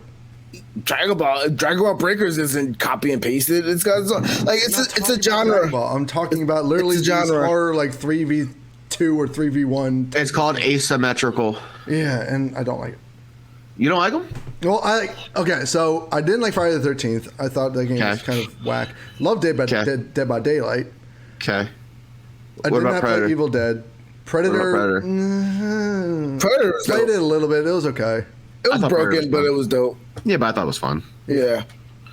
[SPEAKER 3] Dragon Ball Breakers isn't copy and pasted. It's got it's a genre.
[SPEAKER 1] I'm talking about literally these horror like 3v2 or 3v1.
[SPEAKER 2] It's called asymmetrical.
[SPEAKER 1] Yeah, and I don't like it.
[SPEAKER 2] You don't like them?
[SPEAKER 1] Well, okay, so I didn't like Friday the 13th. I thought that game was kind of whack. Love Dead by Daylight.
[SPEAKER 2] Okay.
[SPEAKER 1] I did not play Evil Dead. Predator.
[SPEAKER 3] Predator
[SPEAKER 1] played it a little bit. It was okay.
[SPEAKER 3] It was broken, but it was dope.
[SPEAKER 2] Yeah, but I thought it was fun.
[SPEAKER 3] Yeah.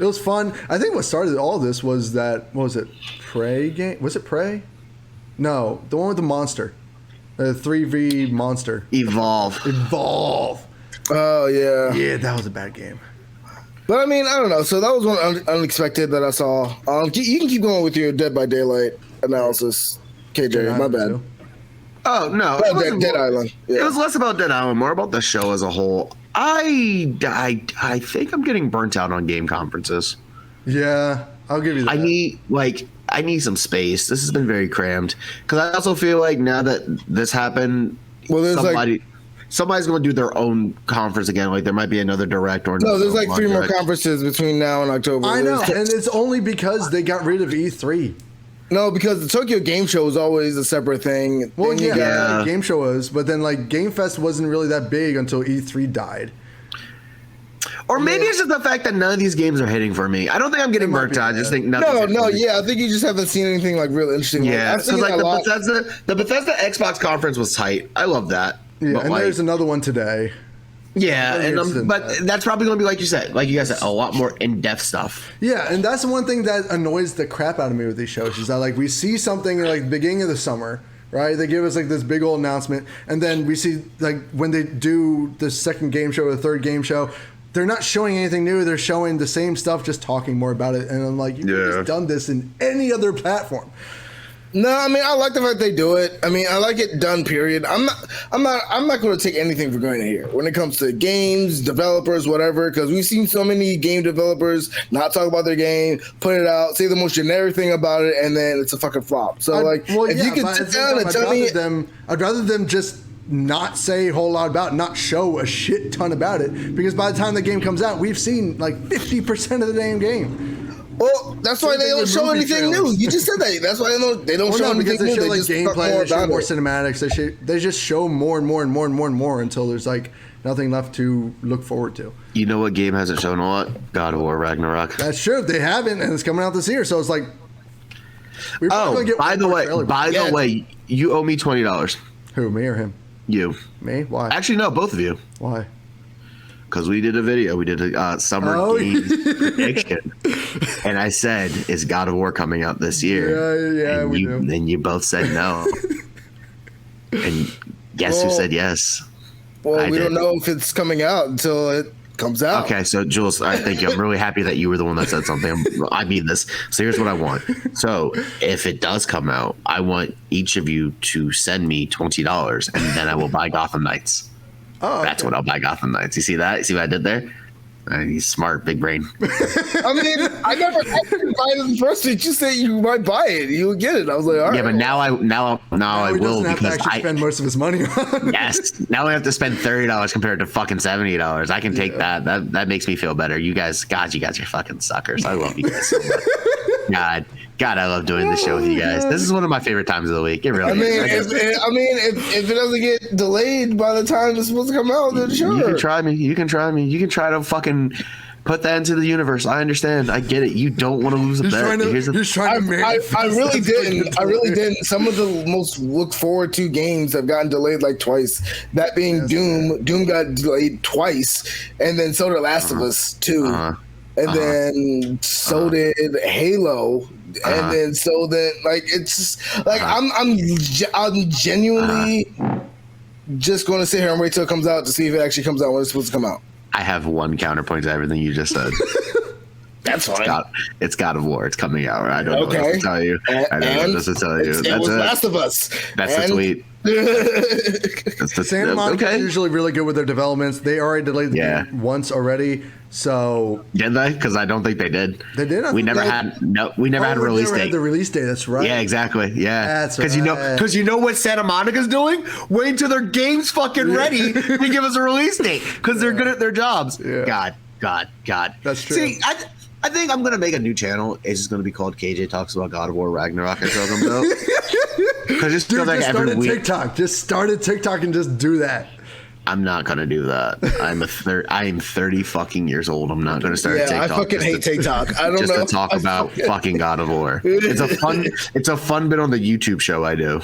[SPEAKER 1] It was fun. I think what started all this was that, what was it, Prey game? Was it Prey? No, the one with the monster. The 3v monster.
[SPEAKER 2] Evolve.
[SPEAKER 3] Oh, yeah.
[SPEAKER 1] Yeah, that was a bad game.
[SPEAKER 3] But I mean, I don't know. So that was one unexpected that I saw. You can keep going with your Dead by Daylight analysis, KJ. My bad.
[SPEAKER 1] Too.
[SPEAKER 2] Oh, no.
[SPEAKER 3] Dead Island. Yeah.
[SPEAKER 2] It was less about Dead Island, more about the show as a whole. I think I'm getting burnt out on game conferences.
[SPEAKER 1] Yeah, I'll give you that.
[SPEAKER 2] I need some space. This has been very crammed. Because I also feel like now that this happened, somebody's going to do their own conference again. Like there might be another direct or
[SPEAKER 3] no. There's like 3 more conferences between now and October.
[SPEAKER 1] I know, and it's only because they got rid of E3.
[SPEAKER 3] No, because the Tokyo Game Show was always a separate thing.
[SPEAKER 1] Well, the Game Show was, but then like Game Fest wasn't really that big until E3 died.
[SPEAKER 2] Or maybe it's just the fact that none of these games are hitting for me. I don't think I'm getting burnt out. I just think nothing.
[SPEAKER 3] I think you just haven't seen anything like real interesting.
[SPEAKER 2] Yeah, because like the Bethesda Xbox conference was tight. I love that.
[SPEAKER 1] Yeah, but there's another one today.
[SPEAKER 2] Yeah, but that's probably going to be like you guys said, a lot more in-depth stuff.
[SPEAKER 1] Yeah, and that's the one thing that annoys the crap out of me with these shows is that like we see something like the beginning of the summer, right? They give us like this big old announcement, and then we see like when they do the second game show or the third game show, they're not showing anything new. They're showing the same stuff, just talking more about it. And I'm like, you could have just done this in any other platform.
[SPEAKER 3] No, I mean I like the fact they do it. I mean I like it done. Period. I'm not going to take anything for granted here when it comes to games, developers, whatever. Because we've seen so many game developers not talk about their game, put it out, say the most generic thing about it, and then it's a fucking flop. So you can sit down and tell me,
[SPEAKER 1] I'd rather them just not say a whole lot about it, not show a shit ton about it. Because by the time the game comes out, we've seen like 50% of the damn game.
[SPEAKER 3] Well, that's why they don't show anything new. You just said that. That's why they don't show anything new.
[SPEAKER 1] They show like
[SPEAKER 3] just
[SPEAKER 1] gameplay, they show more cinematics. They just show more and more and more and more and more until there's like nothing left to look forward to.
[SPEAKER 2] You know what game hasn't shown a lot? God of War Ragnarok.
[SPEAKER 1] That's true. They haven't, and it's coming out this year. So it's like,
[SPEAKER 2] by the way, you owe me $20.
[SPEAKER 1] Who, me or him?
[SPEAKER 2] You.
[SPEAKER 1] Me? Why?
[SPEAKER 2] Actually, no, both of you.
[SPEAKER 1] Why?
[SPEAKER 2] Because we did a video. We did a summer game prediction. And I said, is God of War coming out this year?
[SPEAKER 1] Yeah,
[SPEAKER 2] and you both said no. And guess who said yes?
[SPEAKER 3] Well, we don't know if it's coming out until it comes out.
[SPEAKER 2] Okay, so Jules, thank you. I'm really happy that you were the one that said something. I mean this. So here's what I want. So if it does come out, I want each of you to send me $20, and then I will buy Gotham Knights.
[SPEAKER 1] Oh,
[SPEAKER 2] That's what I'll buy Gotham Knights. You see that? You see what I did there? He's smart, big brain.
[SPEAKER 3] I mean, I didn't buy it first. You just said you might buy it. You would get it. I was like, all right.
[SPEAKER 2] Yeah, but now I
[SPEAKER 1] he
[SPEAKER 2] will
[SPEAKER 1] doesn't have to
[SPEAKER 2] because
[SPEAKER 1] actually spend most of his money on.
[SPEAKER 2] Yes. Now I have to spend $30 compared to fucking $70. I can take that. That makes me feel better. You guys, God, you guys are fucking suckers. I love you guys so much. God, I love doing this show with you guys. This is one of my favorite times of the week. It really is.
[SPEAKER 3] If it doesn't get delayed by the time it's supposed to come out, then sure.
[SPEAKER 2] You can try me. You can try to fucking put that into the universe. I understand. I get it. You don't want to lose a bet.
[SPEAKER 3] I really didn't. I really didn't. Some of the most looked forward to games have gotten delayed like twice. That being Doom. Doom got delayed twice, and then so did Last of Us 2. And then so did Halo, and then so that it's just like I'm genuinely just going to sit here and wait till it comes out to see if it actually comes out when it's supposed to come out.
[SPEAKER 2] I have one counterpoint to everything you just said.
[SPEAKER 3] That's fine.
[SPEAKER 2] It's God of War. It's coming out. Right? I don't know what else to tell you. I don't know what else to tell you.
[SPEAKER 3] It was Last of Us.
[SPEAKER 2] That's the tweet.
[SPEAKER 1] Santa Monica is usually really good with their developments. They already delayed the game once already. So
[SPEAKER 2] did they? Because I don't think they did.
[SPEAKER 1] They did.
[SPEAKER 2] We never had a release date.
[SPEAKER 1] Had the release date. That's right.
[SPEAKER 2] Yeah, exactly. Yeah,
[SPEAKER 1] that's right.
[SPEAKER 2] Because you know what Santa Monica's doing? Wait until their game's fucking ready to give us a release date because they're good at their jobs. Yeah. God.
[SPEAKER 1] That's true.
[SPEAKER 2] See, I think I'm gonna make a new channel. It's just gonna be called KJ Talks About God of War Ragnarok until it comes out. Because just
[SPEAKER 1] start a TikTok. Just start a TikTok and just do that.
[SPEAKER 2] I'm not gonna do that. I am 30 fucking years old. I'm not gonna start a TikTok.
[SPEAKER 3] I fucking hate TikTok. I don't know.
[SPEAKER 2] Just to talk about fucking God of War. It's a fun bit on the YouTube show I do.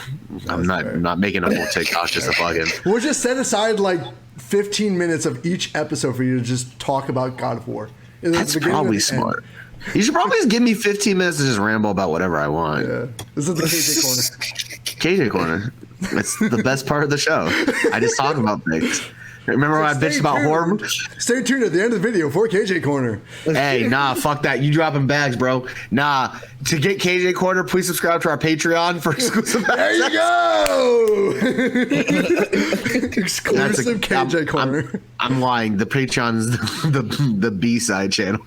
[SPEAKER 2] I'm not making a full TikTok just to fucking.
[SPEAKER 1] We'll just set aside like 15 minutes of each episode for you to just talk about God of War.
[SPEAKER 2] That's probably smart. You should probably just give me 15 minutes to just ramble about whatever I want.
[SPEAKER 1] Yeah. This is the KJ Corner.
[SPEAKER 2] KJ Corner. It's the best part of the show. I just talk about things. Remember when I bitched about horror?
[SPEAKER 1] Stay tuned at the end of the video for KJ Corner.
[SPEAKER 2] Hey, nah, fuck that. You dropping bags, bro. Nah, to get KJ Corner, please subscribe to our Patreon for exclusive
[SPEAKER 1] access. There you go! Exclusive KJ Corner.
[SPEAKER 2] I'm lying. The Patreon's the B-side channel.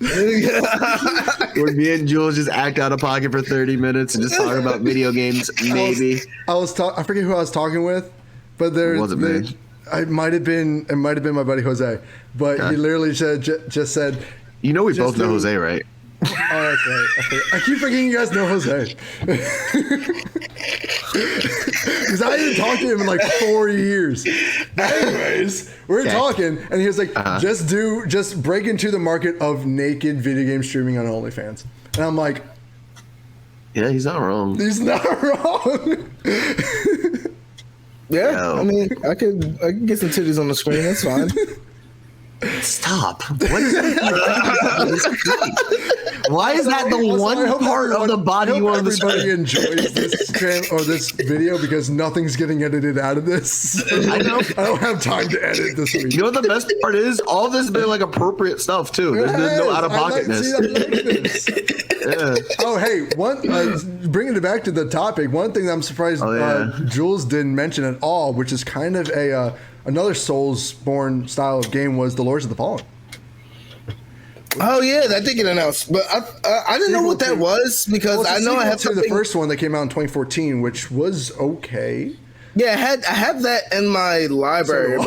[SPEAKER 2] Where me and Jules just act out of pocket for 30 minutes and just talk about video games, maybe.
[SPEAKER 1] I forget who I was talking with, but there wasn't me. It might have been my buddy Jose, but he literally just said,
[SPEAKER 2] "You know, we both know Jose, right?"
[SPEAKER 1] Oh, that's right. I keep forgetting you guys know Jose because I didn't talk to him in like 4 years. But anyways, we're talking, and he was like, "Just break into the market of naked video game streaming on OnlyFans," and I'm like,
[SPEAKER 2] "Yeah, he's not wrong.
[SPEAKER 1] He's not wrong."
[SPEAKER 3] Yeah, no. I mean, I can get some titties on the screen. That's fine.
[SPEAKER 2] Stop. What is that? Why is that the one part of the body you want to
[SPEAKER 1] everybody enjoys this video because nothing's getting edited out of this. I don't have time to edit this week.
[SPEAKER 2] You know what the best part is? All this has been like appropriate stuff too. There's no out of pocketness.
[SPEAKER 1] Yeah. Oh, hey, bringing it back to the topic, one thing that I'm surprised Jules didn't mention at all, which is kind of another Soulsborne style of game, was the Lords of the Fallen.
[SPEAKER 3] Oh yeah, that did get announced, but I didn't know what that was because I know I have
[SPEAKER 1] the first one that came out in 2014, which was okay.
[SPEAKER 3] Yeah, I have that in my library,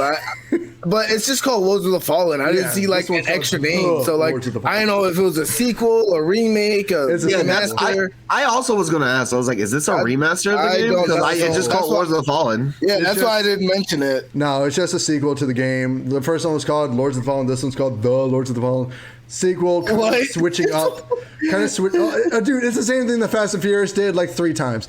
[SPEAKER 3] but it's just called Lords of the Fallen. I didn't see like an extra name, so like I didn't know if it was a sequel, a remake, remaster.
[SPEAKER 2] I also was going to ask. I was like, is this a remaster of the game? Because it's just called Lords of the Fallen.
[SPEAKER 3] Yeah, that's why I didn't mention it.
[SPEAKER 1] No, it's just a sequel to the game. The first one was called Lords of the Fallen. This one's called The Lords of the Fallen. Sequel, switching up, dude, it's the same thing that Fast and Furious did like 3 times,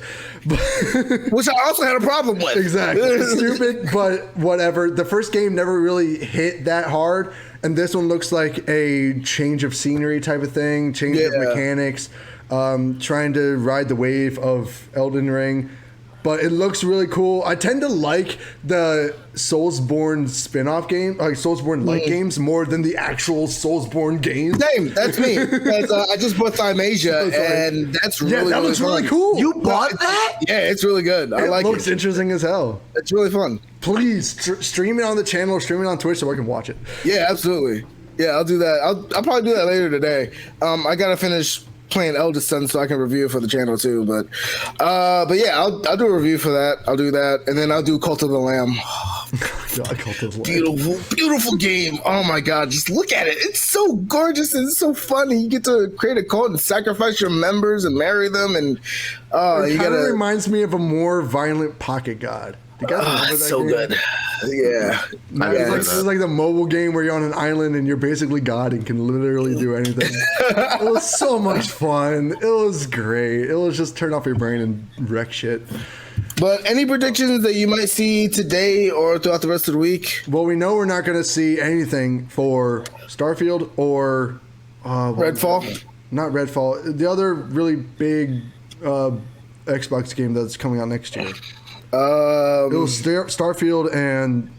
[SPEAKER 3] which I also had a problem with.
[SPEAKER 1] Exactly, stupid, but whatever. The first game never really hit that hard, and this one looks like a change of scenery type of thing, change of mechanics, trying to ride the wave of Elden Ring. but it looks really cool. I tend to like the Soulsborne spin-off game, like Soulsborne-like games, more than the actual Soulsborne games.
[SPEAKER 3] Same, that's me. Because I just bought Thymasia, and that's really
[SPEAKER 1] that looks really
[SPEAKER 3] fun.
[SPEAKER 1] cool.
[SPEAKER 2] You bought that?
[SPEAKER 3] Yeah, it's really good. I like it.
[SPEAKER 1] It looks interesting as hell.
[SPEAKER 3] It's really fun.
[SPEAKER 1] Please stream it on the channel, stream it on Twitch so I can watch it.
[SPEAKER 3] Yeah, absolutely. Yeah, I'll do that. I'll probably do that later today. I gotta finish playing Eldest Son so I can review it for the channel too. But yeah, I'll do a review for that. I'll do that, and then I'll do Cult of the Lamb.
[SPEAKER 1] God, Cult of the Lamb.
[SPEAKER 3] Beautiful game. Oh my God, just look at it. It's so gorgeous and it's so funny. You get to create a cult and sacrifice your members and marry them, and
[SPEAKER 1] it kind of reminds me of a more violent Pocket God. You guys remember that
[SPEAKER 3] so
[SPEAKER 1] game?
[SPEAKER 3] good. Yeah.
[SPEAKER 1] It's like the mobile game where you're on an island and you're basically God and can literally do anything. It was so much fun. It was great. It was just turn off your brain and wreck shit.
[SPEAKER 3] But any predictions that you might see today or throughout the rest of the week?
[SPEAKER 1] Well, we know we're not going to see anything for Starfield or
[SPEAKER 3] Redfall?
[SPEAKER 1] Not Redfall. The other really big Xbox game that's coming out next year. It was Starfield and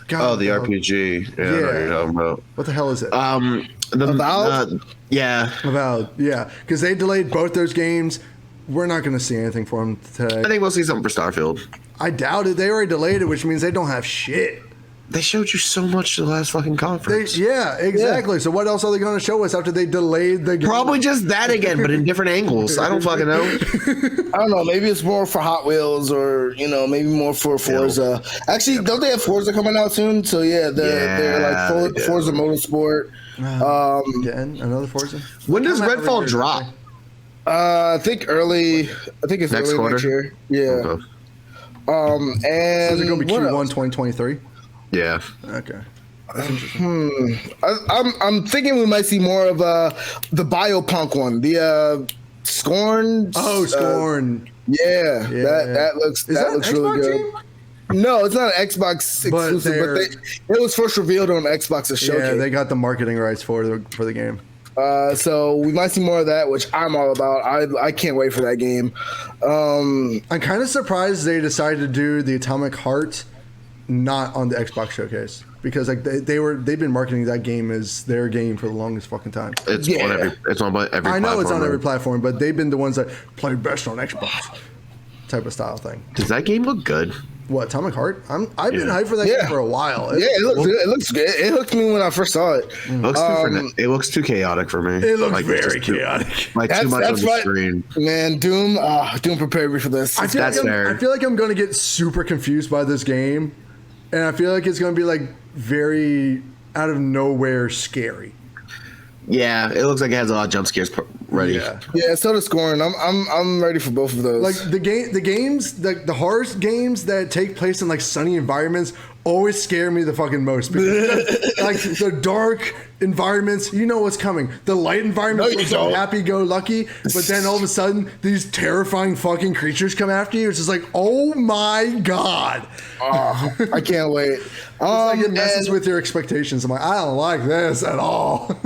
[SPEAKER 1] God,
[SPEAKER 2] the RPG. Yeah, I know what you're talking about.
[SPEAKER 1] What the hell is it?
[SPEAKER 3] Avowed?
[SPEAKER 2] Yeah.
[SPEAKER 1] Avowed, yeah, because they delayed both those games. We're not going to see anything for them today.
[SPEAKER 2] I think we'll see something for Starfield.
[SPEAKER 1] I doubt it. They already delayed it, which means they don't have shit.
[SPEAKER 2] They showed you so much the last fucking conference.
[SPEAKER 1] Yeah, exactly. Yeah. So what else are they going to show us after they delayed the game?
[SPEAKER 2] Probably just that again, but in different angles. I don't fucking know.
[SPEAKER 3] I don't know. Maybe it's more for Hot Wheels or, maybe more for Forza. Actually, don't they have Forza coming out soon? So, they're like Forza Motorsport.
[SPEAKER 1] Again, another Forza?
[SPEAKER 2] When does Redfall drop?
[SPEAKER 3] I think it's
[SPEAKER 2] next
[SPEAKER 3] early
[SPEAKER 2] quarter?
[SPEAKER 3] next year. Yeah.
[SPEAKER 2] Okay.
[SPEAKER 3] And
[SPEAKER 1] so is it going to be Q1 2023?
[SPEAKER 2] Yeah.
[SPEAKER 1] Okay.
[SPEAKER 3] I'm thinking we might see more of the Biopunk one, the Scorn.
[SPEAKER 1] Oh, Scorn.
[SPEAKER 3] That looks really good. Game? No, it's not an Xbox exclusive, but it was first revealed on Xbox's showcase.
[SPEAKER 1] Yeah, they got the marketing rights for the game.
[SPEAKER 3] So we might see more of that, which I'm all about. I can't wait for that game.
[SPEAKER 1] I'm kind of surprised they decided to do the Atomic Heart not on the Xbox showcase, because like they've been marketing that game as their game for the longest fucking time.
[SPEAKER 2] It's on every platform.
[SPEAKER 1] I know it's on every platform, but they've been the ones that play best on Xbox type of style thing.
[SPEAKER 2] Does that game look good?
[SPEAKER 1] What, Atomic Heart? I've been hyped for that game for a while.
[SPEAKER 3] It looks good. It hooked me when I first saw it.
[SPEAKER 2] It looks too chaotic for me.
[SPEAKER 1] It looks very chaotic.
[SPEAKER 2] Too much on the screen.
[SPEAKER 3] Man, Doom prepared me for this.
[SPEAKER 1] I feel like I'm going to get super confused by this game, and I feel like it's going to be like very out of nowhere scary.
[SPEAKER 2] Yeah, it looks like it has a lot of jump scares ready.
[SPEAKER 3] Yeah, so does Scorn. I'm ready for both of those.
[SPEAKER 1] Like the horror games that take place in like sunny environments always scare me the fucking most, because like the dark environments, you know what's coming. The light environments are so happy-go-lucky, but then all of a sudden these terrifying fucking creatures come after you. It's just like, oh my god!
[SPEAKER 3] I can't wait.
[SPEAKER 1] It messes with your expectations. I'm like, I don't like this at all.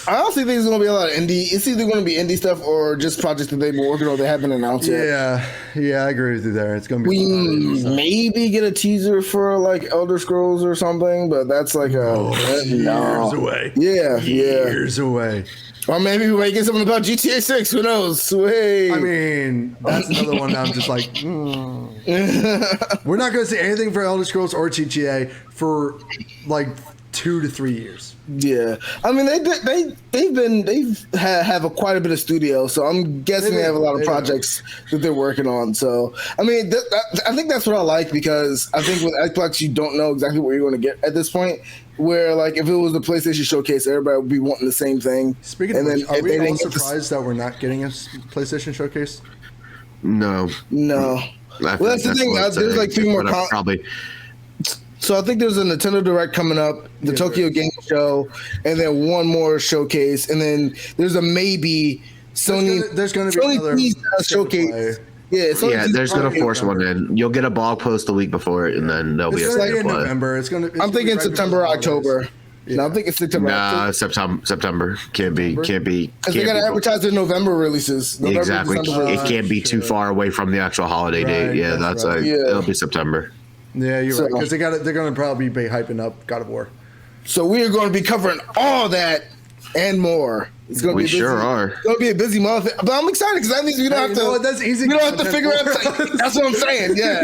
[SPEAKER 3] I honestly think there's going to be a lot of indie. It's either going to be indie stuff or just projects that they've been working on they haven't announced yet.
[SPEAKER 1] Yeah, I agree with you there. It's going to be.
[SPEAKER 3] We maybe get a teaser for like Elder Scrolls or something, but that's like
[SPEAKER 1] years away. Years away.
[SPEAKER 3] Or maybe we might get something about GTA 6. Who knows? Wait.
[SPEAKER 1] I mean, that's another one that I'm just like, We're not going to see anything for Elder Scrolls or GTA for like 2 to 3 years.
[SPEAKER 3] Yeah, I mean they've have quite a bit of studio, so I'm guessing they have a lot of projects that they're working on. So I mean, I think that's what I like, because I think with Xbox you don't know exactly what you're going to get at this point. Where like if it was the PlayStation Showcase, everybody would be wanting the same thing.
[SPEAKER 1] Speaking of which, are we all surprised that we're not getting a PlayStation Showcase?
[SPEAKER 2] No.
[SPEAKER 3] Well, that's the thing. There's like 3 more
[SPEAKER 2] probably.
[SPEAKER 3] So I think there's a Nintendo Direct coming up, the Tokyo Game Show, and then one more showcase, and then there's a maybe Sony.
[SPEAKER 1] There's going to be another
[SPEAKER 3] showcase. Yeah,
[SPEAKER 2] there's going to force one in. You'll get a blog post the week before it, and then there'll be a
[SPEAKER 1] in November. I'm
[SPEAKER 3] thinking September, October. No, I'm thinking September.
[SPEAKER 2] Nah, September can't be.
[SPEAKER 3] Because they gotta advertise their November releases. November,
[SPEAKER 2] Exactly.
[SPEAKER 3] December
[SPEAKER 2] It can't be too far away from the actual holiday date.
[SPEAKER 1] Right,
[SPEAKER 2] Yeah,
[SPEAKER 1] that's
[SPEAKER 2] that's
[SPEAKER 1] right.
[SPEAKER 2] it'll be September.
[SPEAKER 1] Yeah, you're
[SPEAKER 3] So-
[SPEAKER 1] right. Because they're going to probably be hyping up God of War.
[SPEAKER 3] So we are going to be covering all that and more. It's going to
[SPEAKER 2] We
[SPEAKER 3] be
[SPEAKER 2] sure are.
[SPEAKER 3] It's going to be a busy month, but I'm excited because that means we don't have
[SPEAKER 1] you
[SPEAKER 3] to.
[SPEAKER 1] know what? That's easy
[SPEAKER 3] We don't have to
[SPEAKER 1] content
[SPEAKER 3] figure out.
[SPEAKER 1] for us.
[SPEAKER 3] That's what I'm saying. Yeah,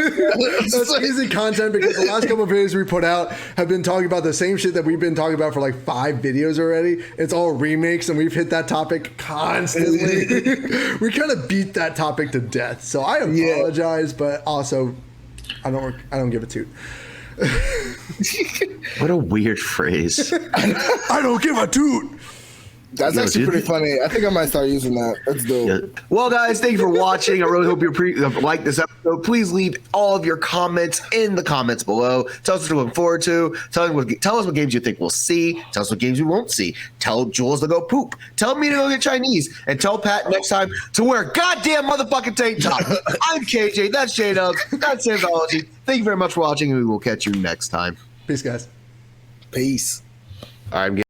[SPEAKER 1] That's easy content because the last couple of videos we put out have been talking about the same shit that we've been talking about for like 5 videos already. It's all remakes, and we've hit that topic constantly. We kind of beat that topic to death. So I apologize, but also I don't give a toot.
[SPEAKER 2] What a weird phrase.
[SPEAKER 1] I don't give a toot.
[SPEAKER 3] That's
[SPEAKER 2] Yo,
[SPEAKER 3] actually
[SPEAKER 2] dude.
[SPEAKER 3] pretty funny. I think I might start using that. That's dope.
[SPEAKER 2] Yeah. Well, guys, thank you for watching. I really hope you like this episode. Please leave all of your comments in the comments below. Tell us what you're looking forward to. Tell us what games you think we'll see. Tell us what games we won't see. Tell Jules to go poop. Tell me to go get Chinese. And tell Pat next time to wear a goddamn motherfucking tank top. I'm KJ. That's J-Dubs. That's Samsology. Thank you very much for watching, and we will catch you next time.
[SPEAKER 1] Peace, guys.
[SPEAKER 3] Peace.
[SPEAKER 2] All right, I'm